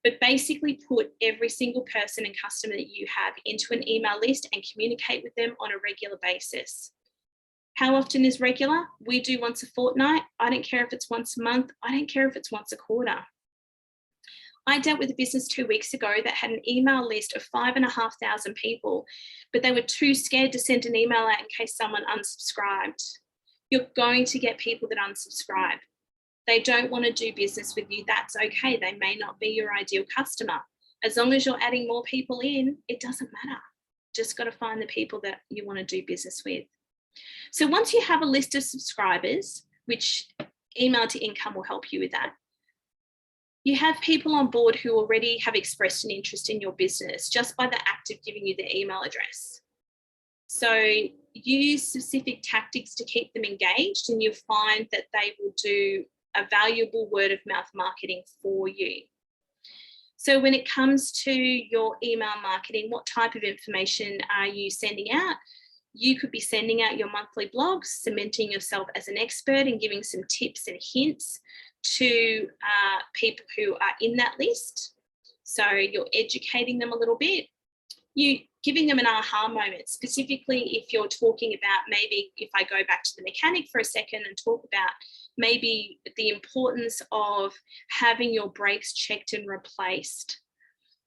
But basically put every single person and customer that you have into an email list and communicate with them on a regular basis. How often is regular? We do once a fortnight. I don't care if it's once a month. I don't care if it's once a quarter. I dealt with a business 2 weeks ago that had an email list of 5,500 people, but they were too scared to send an email out in case someone unsubscribed. You're going to get people that unsubscribe. They don't want to do business with you. That's okay. They may not be your ideal customer. As long as you're adding more people in, it doesn't matter. Just got to find the people that you want to do business with. So once you have a list of subscribers, which email to income will help you with that, you have people on board who already have expressed an interest in your business just by the act of giving you their email address. So use specific tactics to keep them engaged, and you'll find that they will do a valuable word of mouth marketing for you. So when it comes to your email marketing, what type of information are you sending out? You could be sending out your monthly blogs, cementing yourself as an expert and giving some tips and hints to people who are in that list. So you're educating them a little bit. You giving them an aha moment, specifically if you're talking about, maybe if I go back to the mechanic for a second and talk about maybe the importance of having your brakes checked and replaced,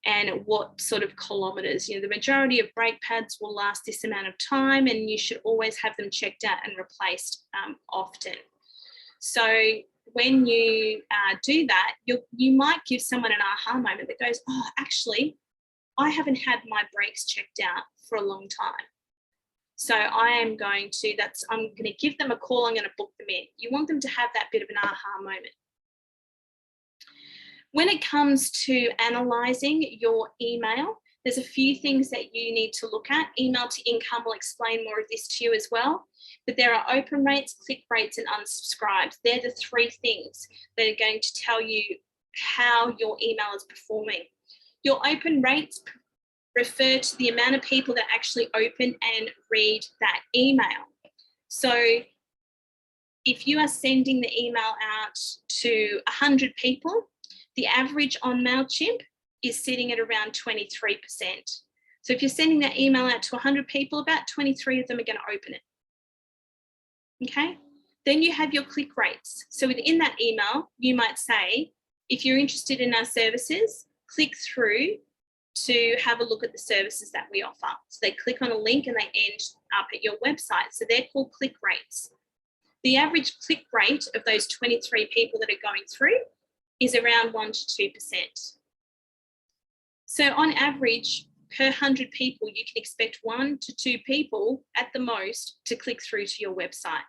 and what sort of kilometers. The majority of brake pads will last this amount of time, and you should always have them checked out and replaced often. So when you do that, you might give someone an aha moment that goes, oh, actually, I haven't had my brakes checked out for a long time. So I'm going to give them a call. I'm going to book them in. You want them to have that bit of an aha moment. When it comes to analysing your email, there's a few things that you need to look at. Email to income will explain more of this to you as well. But there are open rates, click rates, and unsubscribes. They're the three things that are going to tell you how your email is performing. Your open rates refer to the amount of people that actually open and read that email. So if you are sending the email out to 100 people, the average on MailChimp is sitting at around 23%. So if you're sending that email out to 100 people, about 23 of them are going to open it. Okay? Then you have your click rates. So within that email, you might say, if you're interested in our services, click through to have a look at the services that we offer. So they click on a link and they end up at your website. So they're called click rates. The average click rate of those 23 people that are going through is around 1 to 2%. So on average, per 100 people, you can expect 1 to 2 people at the most to click through to your website.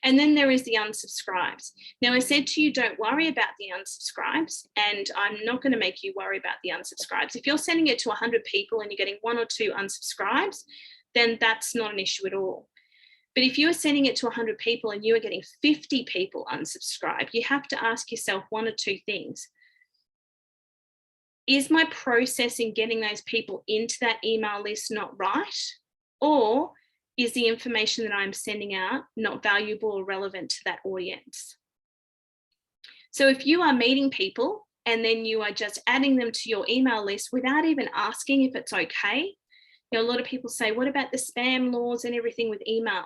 And then there is the unsubscribes. Now, I said to you, don't worry about the unsubscribes, and I'm not going to make you worry about the unsubscribes. If you're sending it to 100 people and you're getting 1 or 2 unsubscribes, then that's not an issue at all. But if you are sending it to 100 people and you are getting 50 people unsubscribe, you have to ask yourself 1 or 2 things. Is my process in getting those people into that email list not right? Or is the information that I'm sending out not valuable or relevant to that audience? So if you are meeting people and then you are just adding them to your email list without even asking if it's okay, a lot of people say, what about the spam laws and everything with email?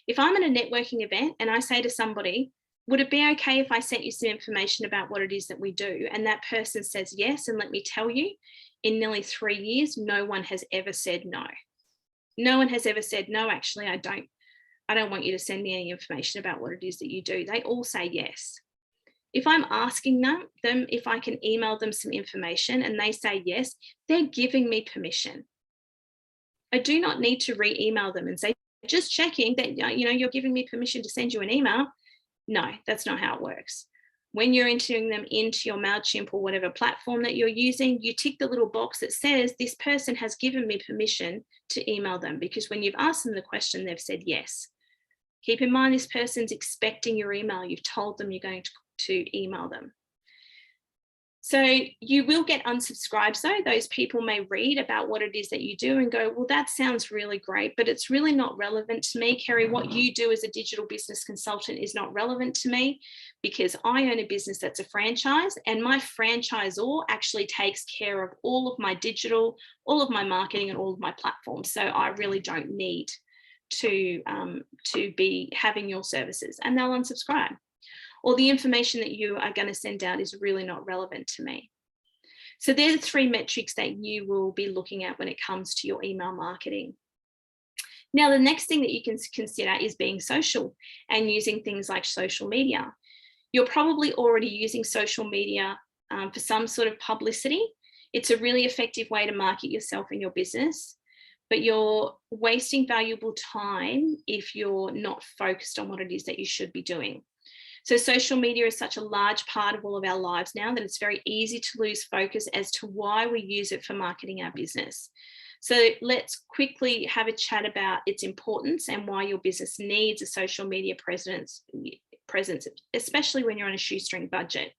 If I'm at a networking event and I say to somebody, would it be okay if I sent you some information about what it is that we do? And that person says yes, and let me tell you, in nearly 3 years, no one has ever said no. No one has ever said, no, actually, I don't want you to send me any information about what it is that you do. They all say yes. If I'm asking them if I can email them some information and they say yes, they're giving me permission. I do not need to re-email them and say, just checking that you're giving me permission to send you an email. No, that's not how it works. When you're entering them into your MailChimp or whatever platform that you're using, you tick the little box that says, this person has given me permission to email them, because when you've asked them the question, they've said yes. Keep in mind, this person's expecting your email. You've told them you're going to email them. So you will get unsubscribes though. Those people may read about what it is that you do and go, well, that sounds really great, but it's really not relevant to me. Kerrie, what you do as a digital business consultant is not relevant to me, because I own a business that's a franchise, and my franchisor actually takes care of all of my digital, all of my marketing, and all of my platforms. So I really don't need to be having your services, and they'll unsubscribe. Or the information that you are going to send out is really not relevant to me. So they're the 3 metrics that you will be looking at when it comes to your email marketing. Now, the next thing that you can consider is being social and using things like social media. You're probably already using social media for some sort of publicity. It's a really effective way to market yourself and your business, but you're wasting valuable time if you're not focused on what it is that you should be doing. So social media is such a large part of all of our lives now that it's very easy to lose focus as to why we use it for marketing our business. So let's quickly have a chat about its importance and why your business needs a social media presence, especially when you're on a shoestring budget.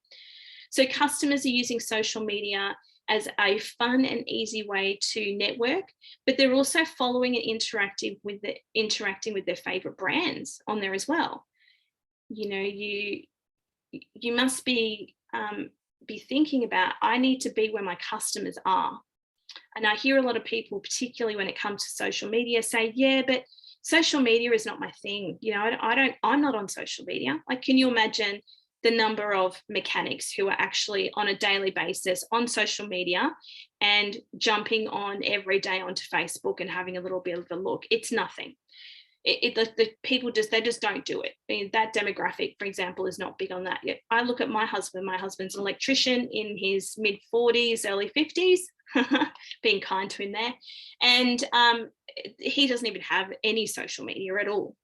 So customers are using social media as a fun and easy way to network, but they're also following and interacting with their favorite brands on there as well. You know, you must be thinking about, I need to be where my customers are. And I hear a lot of people, particularly when it comes to social media, say, yeah, but social media is not my thing. You know, I'm not on social media. Like, can you imagine the number of mechanics who are actually on a daily basis on social media and jumping on every day onto Facebook and having a little bit of a look? It's nothing. The people just don't do it. I mean, that demographic, for example, is not big on that yet. I look at my husband. My husband's an electrician in his mid-40s, early 50s, being kind to him there. And he doesn't even have any social media at all.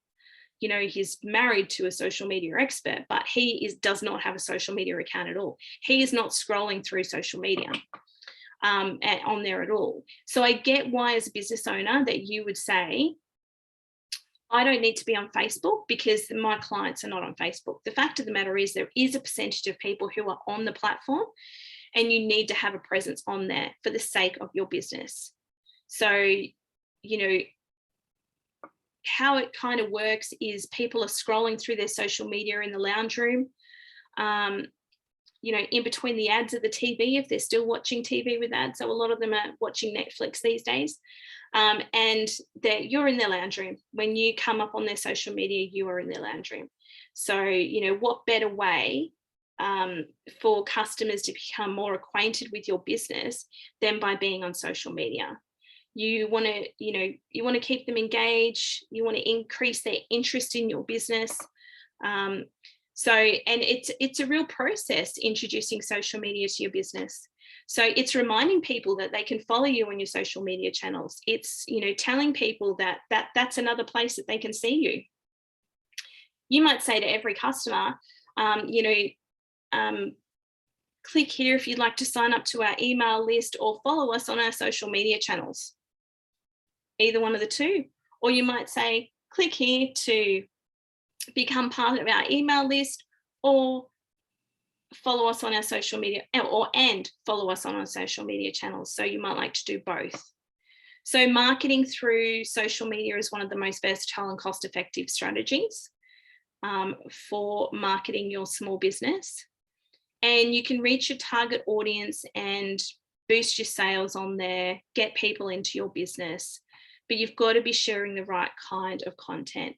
You know, he's married to a social media expert, but he does not have a social media account at all. He is not scrolling through social media on there at all. So I get why, as a business owner, that you would say, I don't need to be on Facebook because my clients are not on Facebook. The fact of the matter is, there is a percentage of people who are on the platform, and you need to have a presence on there for the sake of your business. So, you know, how it kind of works is people are scrolling through their social media in the lounge room, you know, in between the ads of the TV, if they're still watching TV with ads. So a lot of them are watching Netflix these days. And you're in their lounge room. When you come up on their social media, you are in their lounge room. So, you know, what better way for customers to become more acquainted with your business than by being on social media? You want to keep them engaged. You want to increase their interest in your business. And it's a real process introducing social media to your business. So it's reminding people that they can follow you on your social media channels. It's, you know, telling people that that's another place that they can see you. You might say to every customer, click here if you'd like to sign up to our email list or follow us on our social media channels. Either one of the two. Or you might say, click here to become part of our email list, or follow us on our social media, and follow us on our social media channels. So you might like to do both. So marketing through social media is one of the most versatile and cost-effective strategies for marketing your small business. And you can reach your target audience and boost your sales on there, get people into your business, but you've got to be sharing the right kind of content.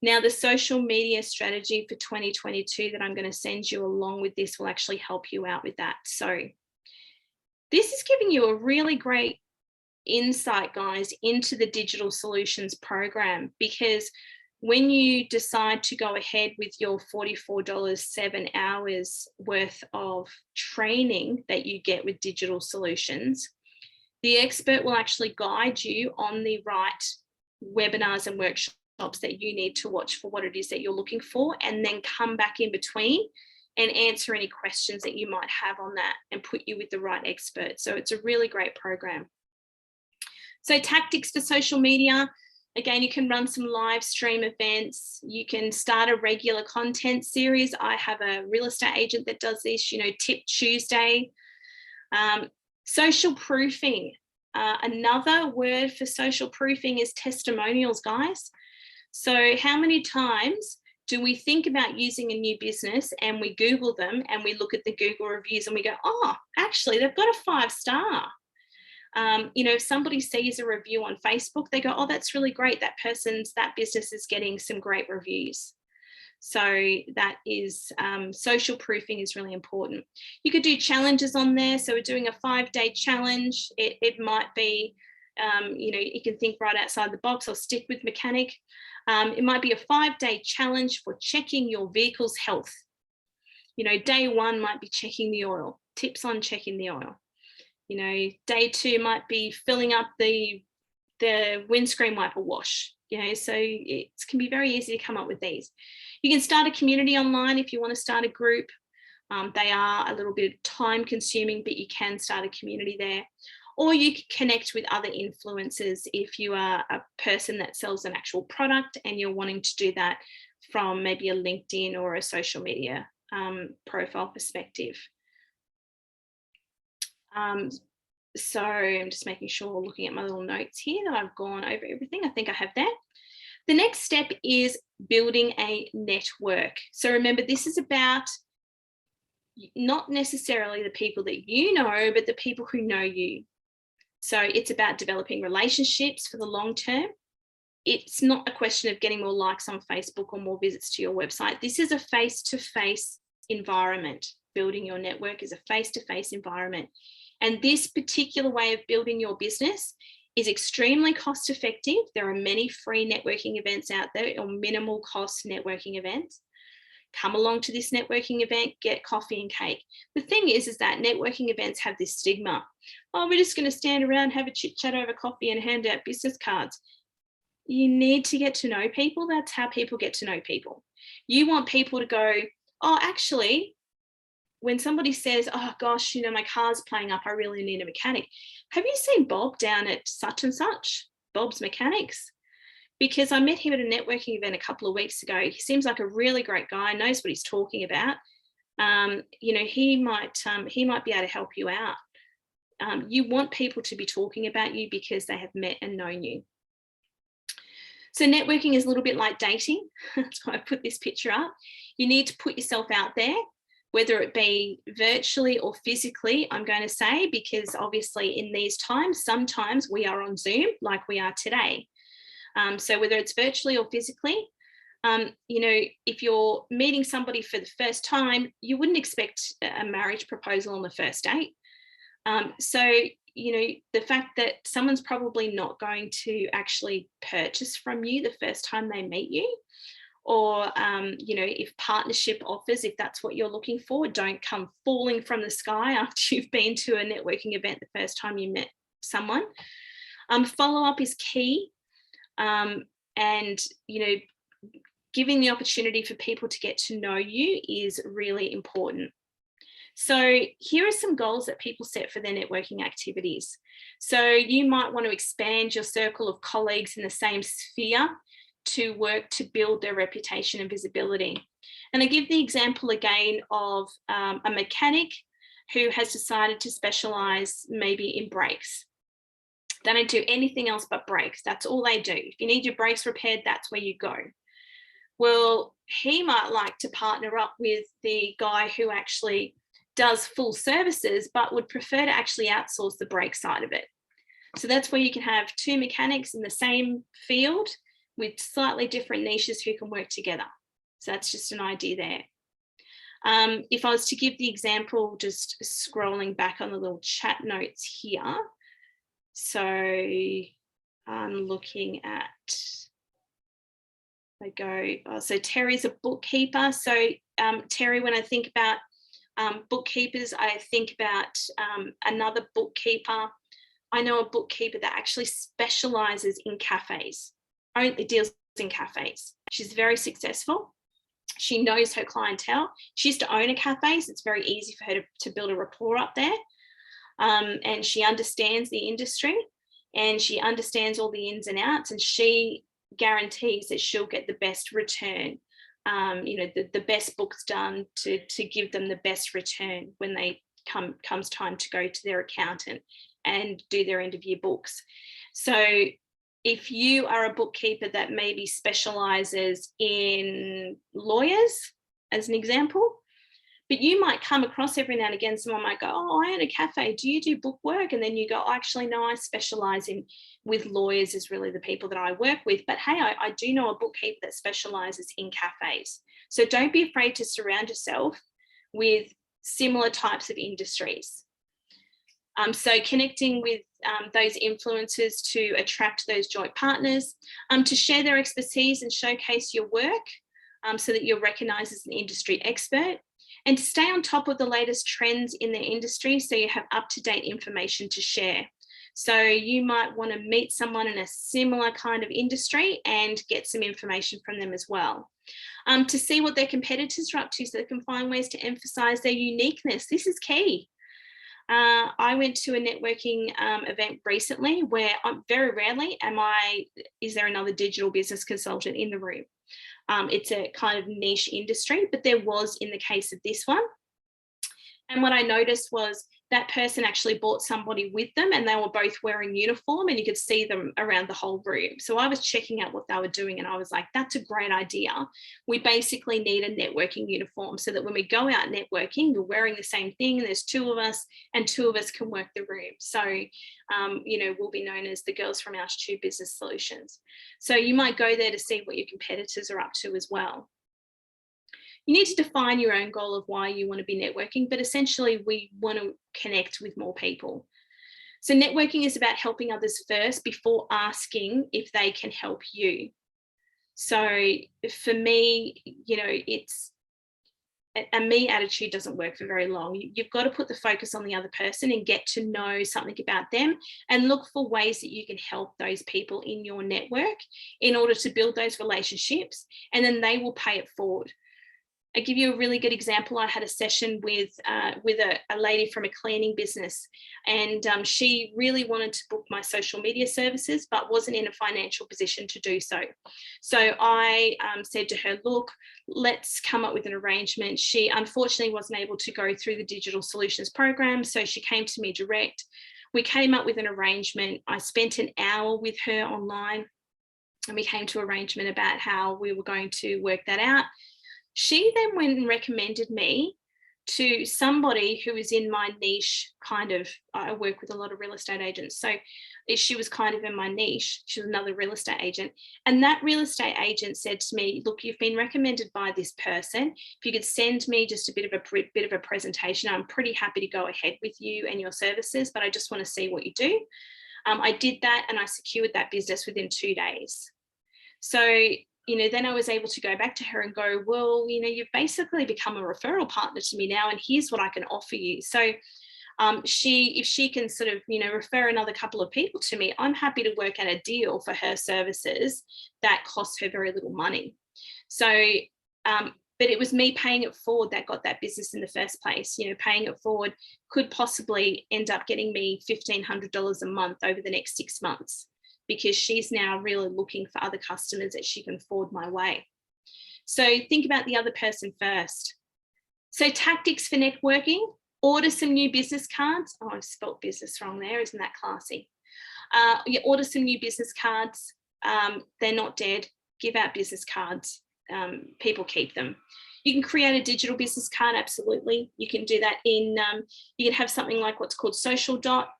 Now, the social media strategy for 2022 that I'm going to send you along with this will actually help you out with that. So this is giving you a really great insight, guys, into the Digital Solutions program, because when you decide to go ahead with your $44, 7 hours worth of training that you get with Digital Solutions, the expert will actually guide you on the right webinars and workshops that you need to watch for what it is that you're looking for, and then come back in between and answer any questions that you might have on that and put you with the right expert. So it's a really great program. So tactics for social media. Again, you can run some live stream events. You can start a regular content series. I have a real estate agent that does this, Tip Tuesday. Social proofing. Another word for social proofing is testimonials, guys. So how many times do we think about using a new business and we Google them and we look at the Google reviews and we go, oh, actually, they've got a 5-star. If somebody sees a review on Facebook, they go, oh, that's really great. That business is getting some great reviews. So that is, social proofing is really important. You could do challenges on there. So we're doing a 5-day challenge. It might be, you can think right outside the box or stick with mechanic. It might be a 5-day challenge for checking your vehicle's health. Day 1 might be checking the oil, tips on checking the oil. Day 2 might be filling up the windscreen wiper wash. So it can be very easy to come up with these. You can start a community online if you want to start a group. They are a little bit time consuming, but you can start a community there. Or you can connect with other influencers if you are a person that sells an actual product and you're wanting to do that from maybe a LinkedIn or a social media profile perspective. So I'm just making sure, looking at my little notes here, that I've gone over everything. I think I have that. The next step is building a network. So remember, this is about not necessarily the people that you know, but the people who know you. So it's about developing relationships for the long term. It's not a question of getting more likes on Facebook or more visits to your website. This is a face-to-face environment. Building your network is a face-to-face environment. And this particular way of building your business is extremely cost effective. There are many free networking events out there, or minimal cost networking events. Come along to this networking event, get coffee and cake. The thing is that networking events have this stigma. Oh, we're just going to stand around, have a chit chat over coffee and hand out business cards. You need to get to know people. That's how people get to know people. You want people to go, oh, actually, when somebody says, oh gosh, my car's playing up, I really need a mechanic. Have you seen Bob down at such and such, Bob's Mechanics? Because I met him at a networking event a couple of weeks ago. He seems like a really great guy, knows what he's talking about. He might be able to help you out. You want people to be talking about you because they have met and known you. So networking is a little bit like dating. That's why I put this picture up. You need to put yourself out there, whether it be virtually or physically, I'm going to say, because obviously in these times, sometimes we are on Zoom like we are today. So whether it's virtually or physically, if you're meeting somebody for the first time, you wouldn't expect a marriage proposal on the first date. So the fact that someone's probably not going to actually purchase from you the first time they meet you, or, if partnership offers, if that's what you're looking for, don't come falling from the sky after you've been to a networking event the first time you met someone. Follow-up is key. And giving the opportunity for people to get to know you is really important. So here are some goals that people set for their networking activities. So you might want to expand your circle of colleagues in the same sphere to work to build their reputation and visibility. And I give the example again of a mechanic who has decided to specialize maybe in brakes. They don't do anything else but brakes. That's all they do. If you need your brakes repaired, that's where you go. Well, he might like to partner up with the guy who actually does full services, but would prefer to actually outsource the brake side of it. So that's where you can have two mechanics in the same field with slightly different niches who can work together. So that's just an idea there. If I was to give the example, just scrolling back on the little chat notes here. So I'm looking at, so Terry's a bookkeeper. So Terry, when I think about bookkeepers, I think about another bookkeeper. I know a bookkeeper that actually specializes in cafes, only deals in cafes. She's very successful. She knows her clientele. She used to own a cafe, so it's very easy for her to build a rapport up there. And she understands the industry, and she understands all the ins and outs, and she guarantees that she'll get the best return, the best books done to give them the best return when they comes time to go to their accountant and do their end of year books. So if you are a bookkeeper that maybe specializes in lawyers, as an example, but you might come across every now and again, someone might go, oh, I own a cafe, do you do book work? And then you go, oh, actually, no, I specialize with lawyers is really the people that I work with. But hey, I do know a bookkeeper that specializes in cafes. So don't be afraid to surround yourself with similar types of industries. So connecting with those influencers to attract those joint partners, to share their expertise and showcase your work so that you're recognized as an industry expert, and to stay on top of the latest trends in the industry so you have up-to-date information to share. So you might want to meet someone in a similar kind of industry and get some information from them as well. To see what their competitors are up to so they can find ways to emphasize their uniqueness. This is key. I went to a networking event recently where very rarely is there another digital business consultant in the room. It's a kind of niche industry, but there was in the case of this one. And what I noticed was that person actually brought somebody with them, and they were both wearing uniform, and you could see them around the whole room. So I was checking out what they were doing, and I was like, that's a great idea. We basically need a networking uniform so that when we go out networking, we're wearing the same thing, and there's two of us, and two of us can work the room. So, we'll be known as the girls from Altitude Business Solutions. So you might go there to see what your competitors are up to as well. You need to define your own goal of why you want to be networking, but essentially we want to connect with more people. So networking is about helping others first before asking if they can help you. So for me, a me attitude doesn't work for very long. You've got to put the focus on the other person and get to know something about them and look for ways that you can help those people in your network in order to build those relationships, and then they will pay it forward. I give you a really good example. I had a session with a lady from a cleaning business, and she really wanted to book my social media services, but wasn't in a financial position to do so. So I said to her, look, let's come up with an arrangement. She unfortunately wasn't able to go through the digital solutions program, so she came to me direct. We came up with an arrangement. I spent an hour with her online, and we came to an arrangement about how we were going to work that out. She then went and recommended me to somebody who is in my niche kind of, I work with a lot of real estate agents. So she was kind of in my niche. She was another real estate agent. And that real estate agent said to me, look, you've been recommended by this person. If you could send me just a bit of a presentation, I'm pretty happy to go ahead with you and your services, but I just want to see what you do. I did that, and I secured that business within 2 days. So then I was able to go back to her and go, well, you've basically become a referral partner to me now, and here's what I can offer you. So if she can sort of, refer another couple of people to me, I'm happy to work out a deal for her services that costs her very little money. So, but it was me paying it forward that got that business in the first place. Paying it forward could possibly end up getting me $1,500 a month over the next 6 months, because she's now really looking for other customers that she can forward my way. So think about the other person first. So tactics for networking: order some new business cards. Oh, I've spelled business wrong there. Isn't that classy? You order some new business cards. They're not dead. Give out business cards. People keep them. You can create a digital business card. Absolutely. You can do that you can have something like what's called social dot.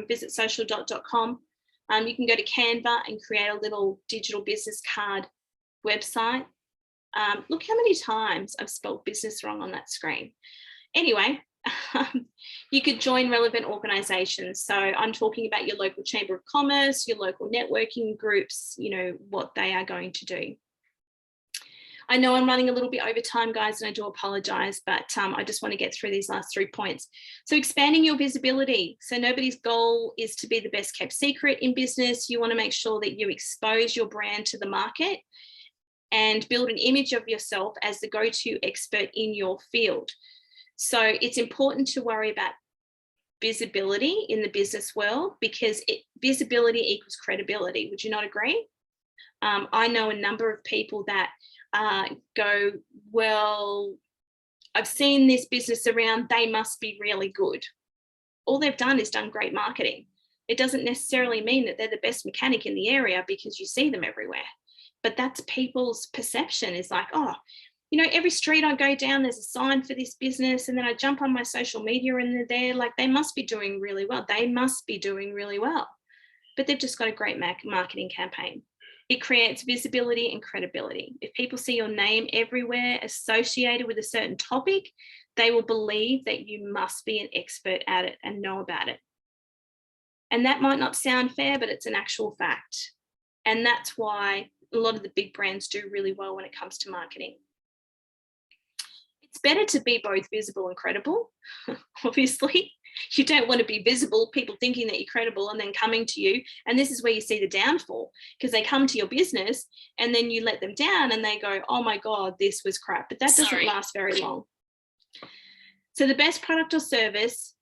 Visit socialdot.com. You can go to Canva and create a little digital business card website. Look how many times I've spelled business wrong on that screen. Anyway, you could join relevant organisations. So I'm talking about your local Chamber of Commerce, your local networking groups, what they are going to do. I know I'm running a little bit over time, guys, and I do apologise, but I just want to get through these last 3 points. So expanding your visibility. So nobody's goal is to be the best kept secret in business. You want to make sure that you expose your brand to the market and build an image of yourself as the go-to expert in your field. So it's important to worry about visibility in the business world, because visibility equals credibility. Would you not agree? I know a number of people that go, well, I've seen this business around, they must be really good. All they've done is done great marketing. It doesn't necessarily mean that they're the best mechanic in the area because you see them everywhere. But that's people's perception, is like, oh, you know, every street I go down, there's a sign for this business. And then I jump on my social media and they're there, like, they must be doing really well. They must be doing really well. But they've just got a great marketing campaign. It creates visibility and credibility. If people see your name everywhere associated with a certain topic, they will believe that you must be an expert at it and know about it. And that might not sound fair, but it's an actual fact. And that's why a lot of the big brands do really well when it comes to marketing. It's better to be both visible and credible, obviously. You don't want to be visible, people thinking that you're credible and then coming to you. And this is where you see the downfall, because they come to your business and then you let them down and they go, oh my God, this was crap. But that doesn't last very long. So the best product or service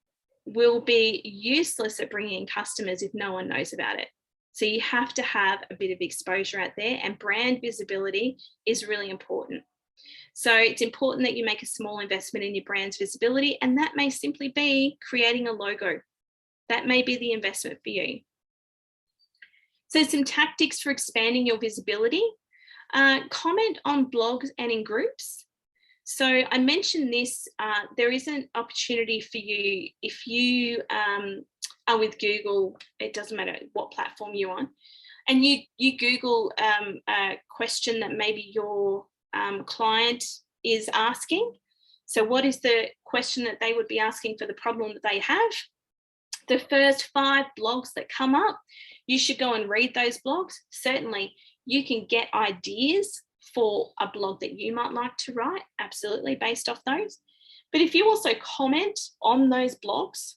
will be useless at bringing in customers if no one knows about it. So you have to have a bit of exposure out there, and brand visibility is really important. So it's important that you make a small investment in your brand's visibility, and that may simply be creating a logo. That may be the investment for you. So some tactics for expanding your visibility. Comment on blogs and in groups. So I mentioned this, there is an opportunity for you if you are with Google, it doesn't matter what platform you're on, and you Google a question that maybe your client is asking. So what is the question that they would be asking for the problem that they have? The first 5 blogs that come up, you should go and read those blogs. Certainly you can get ideas for a blog that you might like to write, absolutely, based off those. But if you also comment on those blogs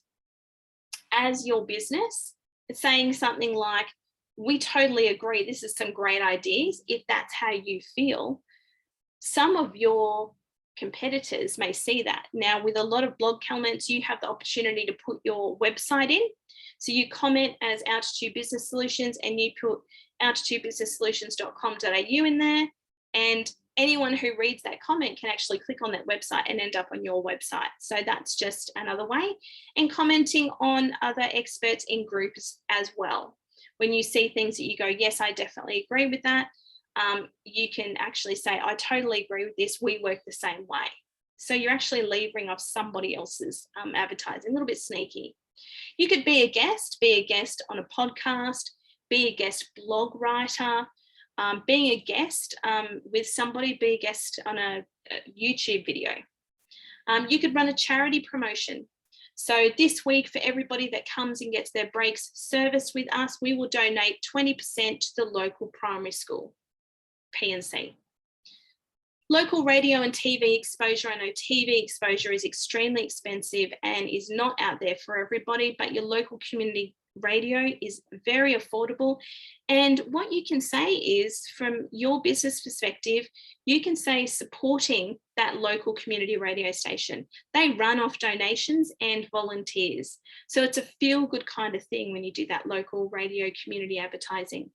as your business, it's saying something like, we totally agree, this is some great ideas, if that's how you feel, some of your competitors may see that. Now, with a lot of blog comments, you have the opportunity to put your website in. So you comment as Altitude Business Solutions and you put altitudebusinesssolutions.com.au in there, and anyone who reads that comment can actually click on that website and end up on your website. So that's just another way. And commenting on other experts in groups as well. When you see things that you go, yes, I definitely agree with that, you can actually say, I totally agree with this, we work the same way. So you're actually levering off somebody else's advertising, a little bit sneaky. You could be a guest on a podcast, be a guest blog writer, being a guest with somebody, be a guest on a YouTube video. You could run a charity promotion. So this week, for everybody that comes and gets their brakes serviced with us, we will donate 20% to the local primary school, P&C. Local radio and TV exposure. I know TV exposure is extremely expensive and is not out there for everybody, but your local community radio is very affordable. And what you can say is, from your business perspective, you can say supporting that local community radio station. They run off donations and volunteers. So it's a feel-good kind of thing when you do that local radio community advertising.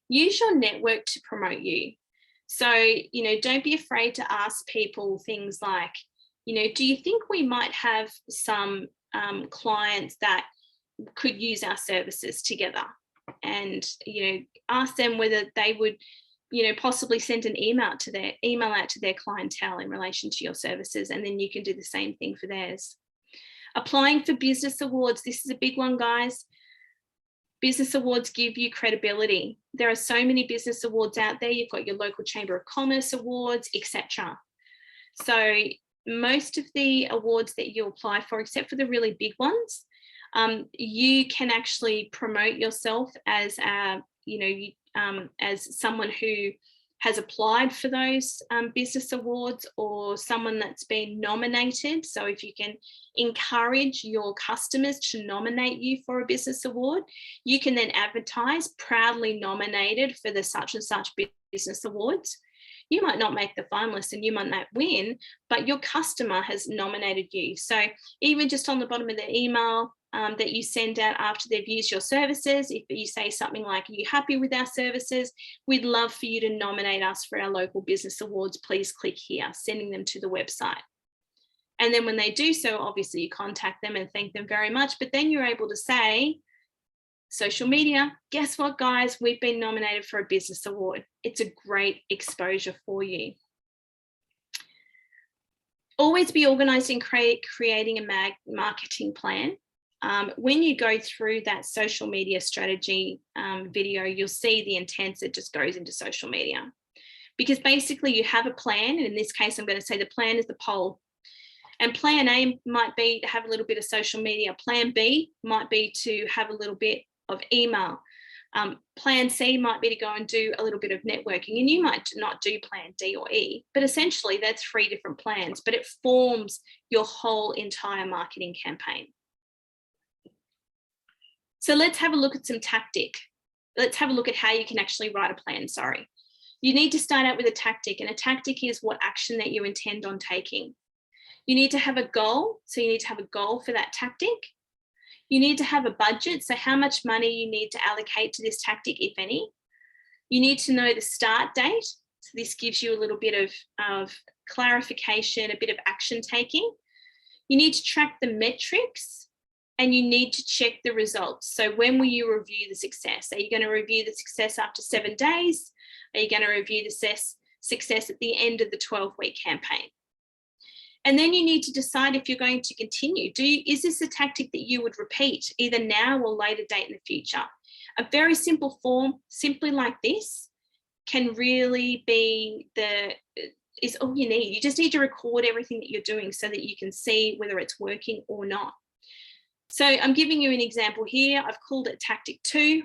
Use your network to promote you. So, you know, don't be afraid to ask people things like, you know, do you think we might have some clients that could use our services together? And, you know, ask them whether they would, you know, possibly send an email out to their clientele in relation to your services, and then you can do the same thing for theirs. Applying for business awards. This is a big one, guys. Business awards give you credibility. There are so many business awards out there. You've got your local Chamber of Commerce awards, etc. So most of the awards that you apply for, except for the really big ones, you can actually promote yourself as as someone who has applied for those business awards, or someone that's been nominated. So if you can encourage your customers to nominate you for a business award, you can then advertise proudly nominated for the such and such business awards. You might not make the finalist and you might not win, but your customer has nominated you. So even just on the bottom of the email that you send out after they've used your services, if you say something like, are you happy with our services? We'd love for you to nominate us for our local business awards. Please click here, sending them to the website. And then when they do so, obviously you contact them and thank them very much. But then you're able to say, social media, guess what, guys? We've been nominated for a business award. It's a great exposure for you. Always be organized in creating a marketing plan. When you go through that social media strategy video, you'll see the intent that just goes into social media. Because basically you have a plan, and in this case, I'm going to say the plan is the poll. And plan A might be to have a little bit of social media. Plan B might be to have a little bit of email. Plan C might be to go and do a little bit of networking, and you might not do plan D or E, but essentially that's 3 different plans, but it forms your whole entire marketing campaign. So let's have a look at some tactic. Let's have a look at how you can actually write a plan, sorry. You need to start out with a tactic, and a tactic is what action that you intend on taking. You need to have a goal, so you need to have a goal for that tactic. You need to have a budget, so how much money you need to allocate to this tactic, if any. You need to know the start date, so this gives you a little bit of clarification, a bit of action taking. You need to track the metrics, and you need to check the results. So when will you review the success? Are you going to review the success after 7 days? Are you going to review the success at the end of the 12-week campaign? And then you need to decide if you're going to continue. Is this a tactic that you would repeat either now or later date in the future? A very simple form, simply like this, can really be is all you need. You just need to record everything that you're doing so that you can see whether it's working or not. So I'm giving you an example here. I've called it tactic 2.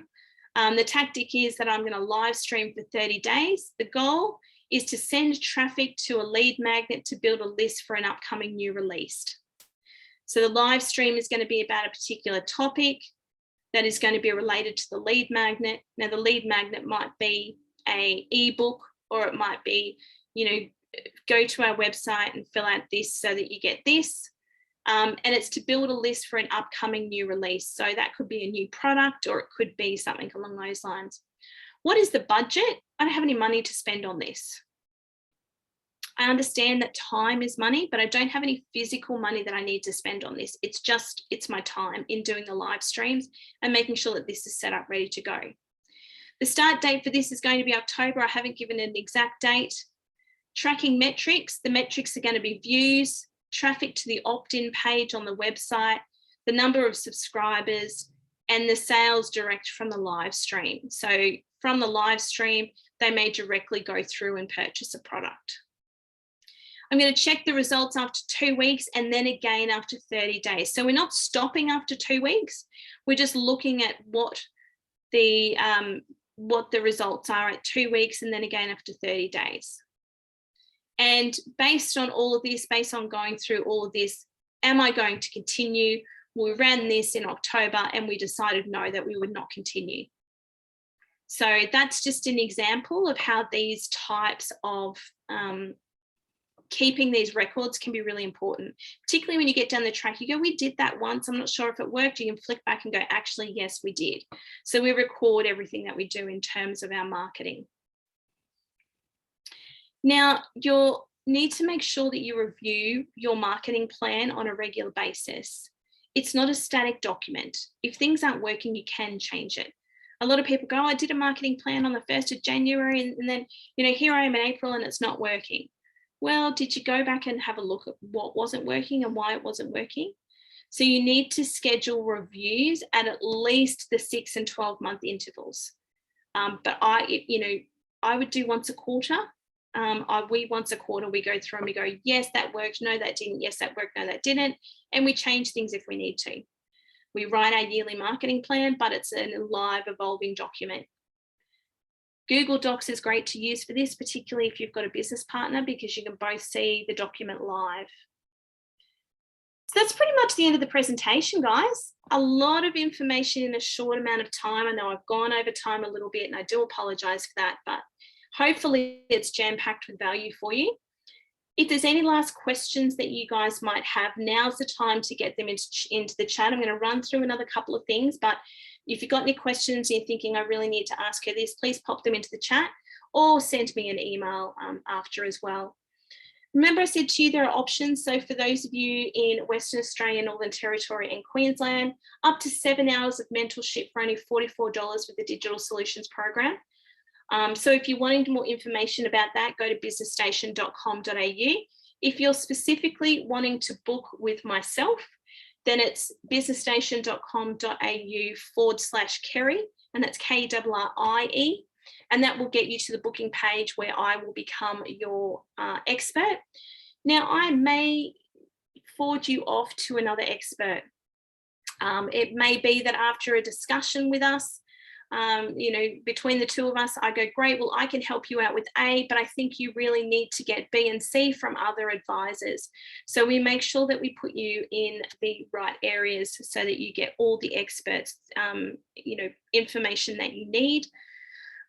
The tactic is that I'm going to live stream for 30 days. The goal is to send traffic to a lead magnet to build a list for an upcoming new release. So the live stream is going to be about a particular topic that is going to be related to the lead magnet. Now the lead magnet might be an ebook, or it might be, go to our website and fill out this so that you get this. And it's to build a list for an upcoming new release. So that could be a new product, or it could be something along those lines. What is the budget? I don't have any money to spend on this. I understand that time is money, but I don't have any physical money that I need to spend on this. It's my time in doing the live streams and making sure that this is set up, ready to go. The start date for this is going to be October. I haven't given an exact date. Tracking metrics. The metrics are going to be views, traffic to the opt-in page on the website, the number of subscribers, and the sales direct from the live stream. So from the live stream, they may directly go through and purchase a product. I'm going to check the results after 2 weeks and then again after 30 days. So we're not stopping after 2 weeks. We're just looking at what the results are at 2 weeks and then again after 30 days. And based on all of this, based on going through all of this, am I going to continue? We ran this in October and we decided no, that we would not continue. So that's just an example of how these types of keeping these records can be really important, particularly when you get down the track. You go, we did that once, I'm not sure if it worked. You can flick back and go, actually, yes, we did. So we record everything that we do in terms of our marketing. Now, you'll need to make sure that you review your marketing plan on a regular basis. It's not a static document. If things aren't working, you can change it. A lot of people go, I did a marketing plan on the 1st of January and then, here I am in April and it's not working. Well, did you go back and have a look at what wasn't working and why it wasn't working? So you need to schedule reviews at least the 6 and 12 month intervals. But I would do once a quarter. Once a quarter, we go through and we go, yes, that worked. No, that didn't. Yes, that worked. No, that didn't. And we change things if we need to. We write our yearly marketing plan, but it's a live evolving document. Google Docs is great to use for this, particularly if you've got a business partner, because you can both see the document live. So that's pretty much the end of the presentation, guys. A lot of information in a short amount of time. I know I've gone over time a little bit and I do apologize for that, but Hopefully it's jam-packed with value for you. If there's any last questions that you guys might have, now's the time to get them into the chat. I'm going to run through another couple of things, but if you've got any questions and you're thinking, I really need to ask her this, please pop them into the chat or send me an email after as well. Remember, I said to you there are options. So for those of you in Western Australia, Northern Territory and Queensland, up to 7 hours of mentorship for only $44 with the Digital Solutions Program. So if you're wanting more information about that, go to businessstation.com.au. If you're specifically wanting to book with myself, then it's businessstation.com.au/Kerrie, and that's Kerrie. And that will get you to the booking page where I will become your expert. Now, I may forward you off to another expert. It may be that after a discussion with us, between the two of us, I go, great, well, I can help you out with A, but I think you really need to get B and C from other advisors. So we make sure that we put you in the right areas so that you get all the experts, information that you need.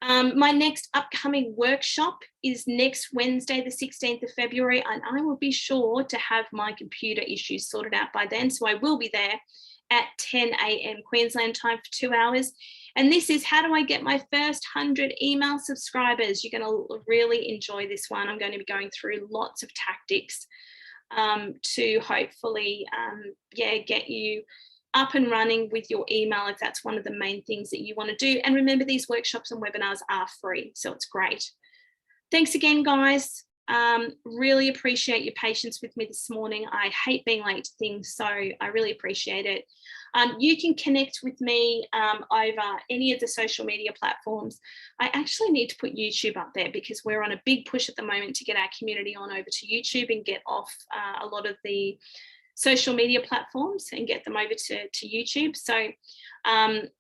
My next upcoming workshop is next Wednesday, the 16th of February, and I will be sure to have my computer issues sorted out by then. So I will be there at 10 a.m. Queensland time for 2 hours. And this is how do I get my first 100 email subscribers? You're going to really enjoy this one. I'm going to be going through lots of tactics to hopefully, get you up and running with your email if that's one of the main things that you want to do. And remember, these workshops and webinars are free, so it's great. Thanks again, guys. Really appreciate your patience with me this morning. I hate being late to things, so I really appreciate it. You can connect with me over any of the social media platforms. I actually need to put YouTube up there because we're on a big push at the moment to get our community on over to YouTube and get off a lot of the social media platforms and get them over to YouTube. So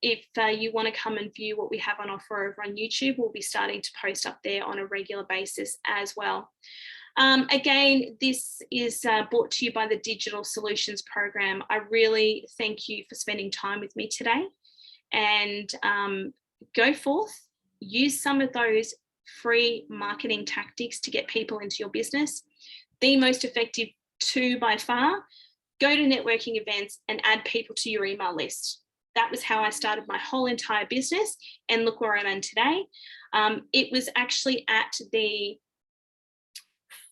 if you want to come and view what we have on offer over on YouTube, we'll be starting to post up there on a regular basis as well. Again, this is brought to you by the Digital Solutions Program. I really thank you for spending time with me today, and go forth, use some of those free marketing tactics to get people into your business. The most effective two by far, go to networking events and add people to your email list. That was how I started my whole entire business, and look where I'm at today. It was actually at the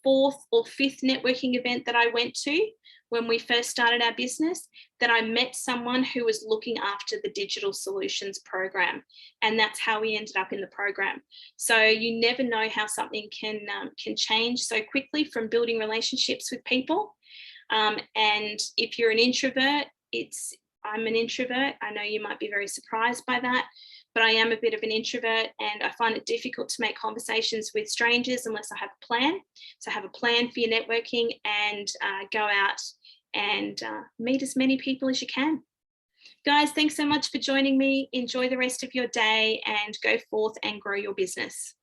4th or 5th networking event that I went to when we first started our business that I met someone who was looking after the Digital Solutions Program, and that's how we ended up in the program. So you never know how something can change so quickly from building relationships with people. And if you're an introvert, I'm an introvert. I know you might be very surprised by that, but I am a bit of an introvert, and I find it difficult to make conversations with strangers unless I have a plan. So have a plan for your networking and go out and meet as many people as you can. Guys, thanks so much for joining me. Enjoy the rest of your day and go forth and grow your business.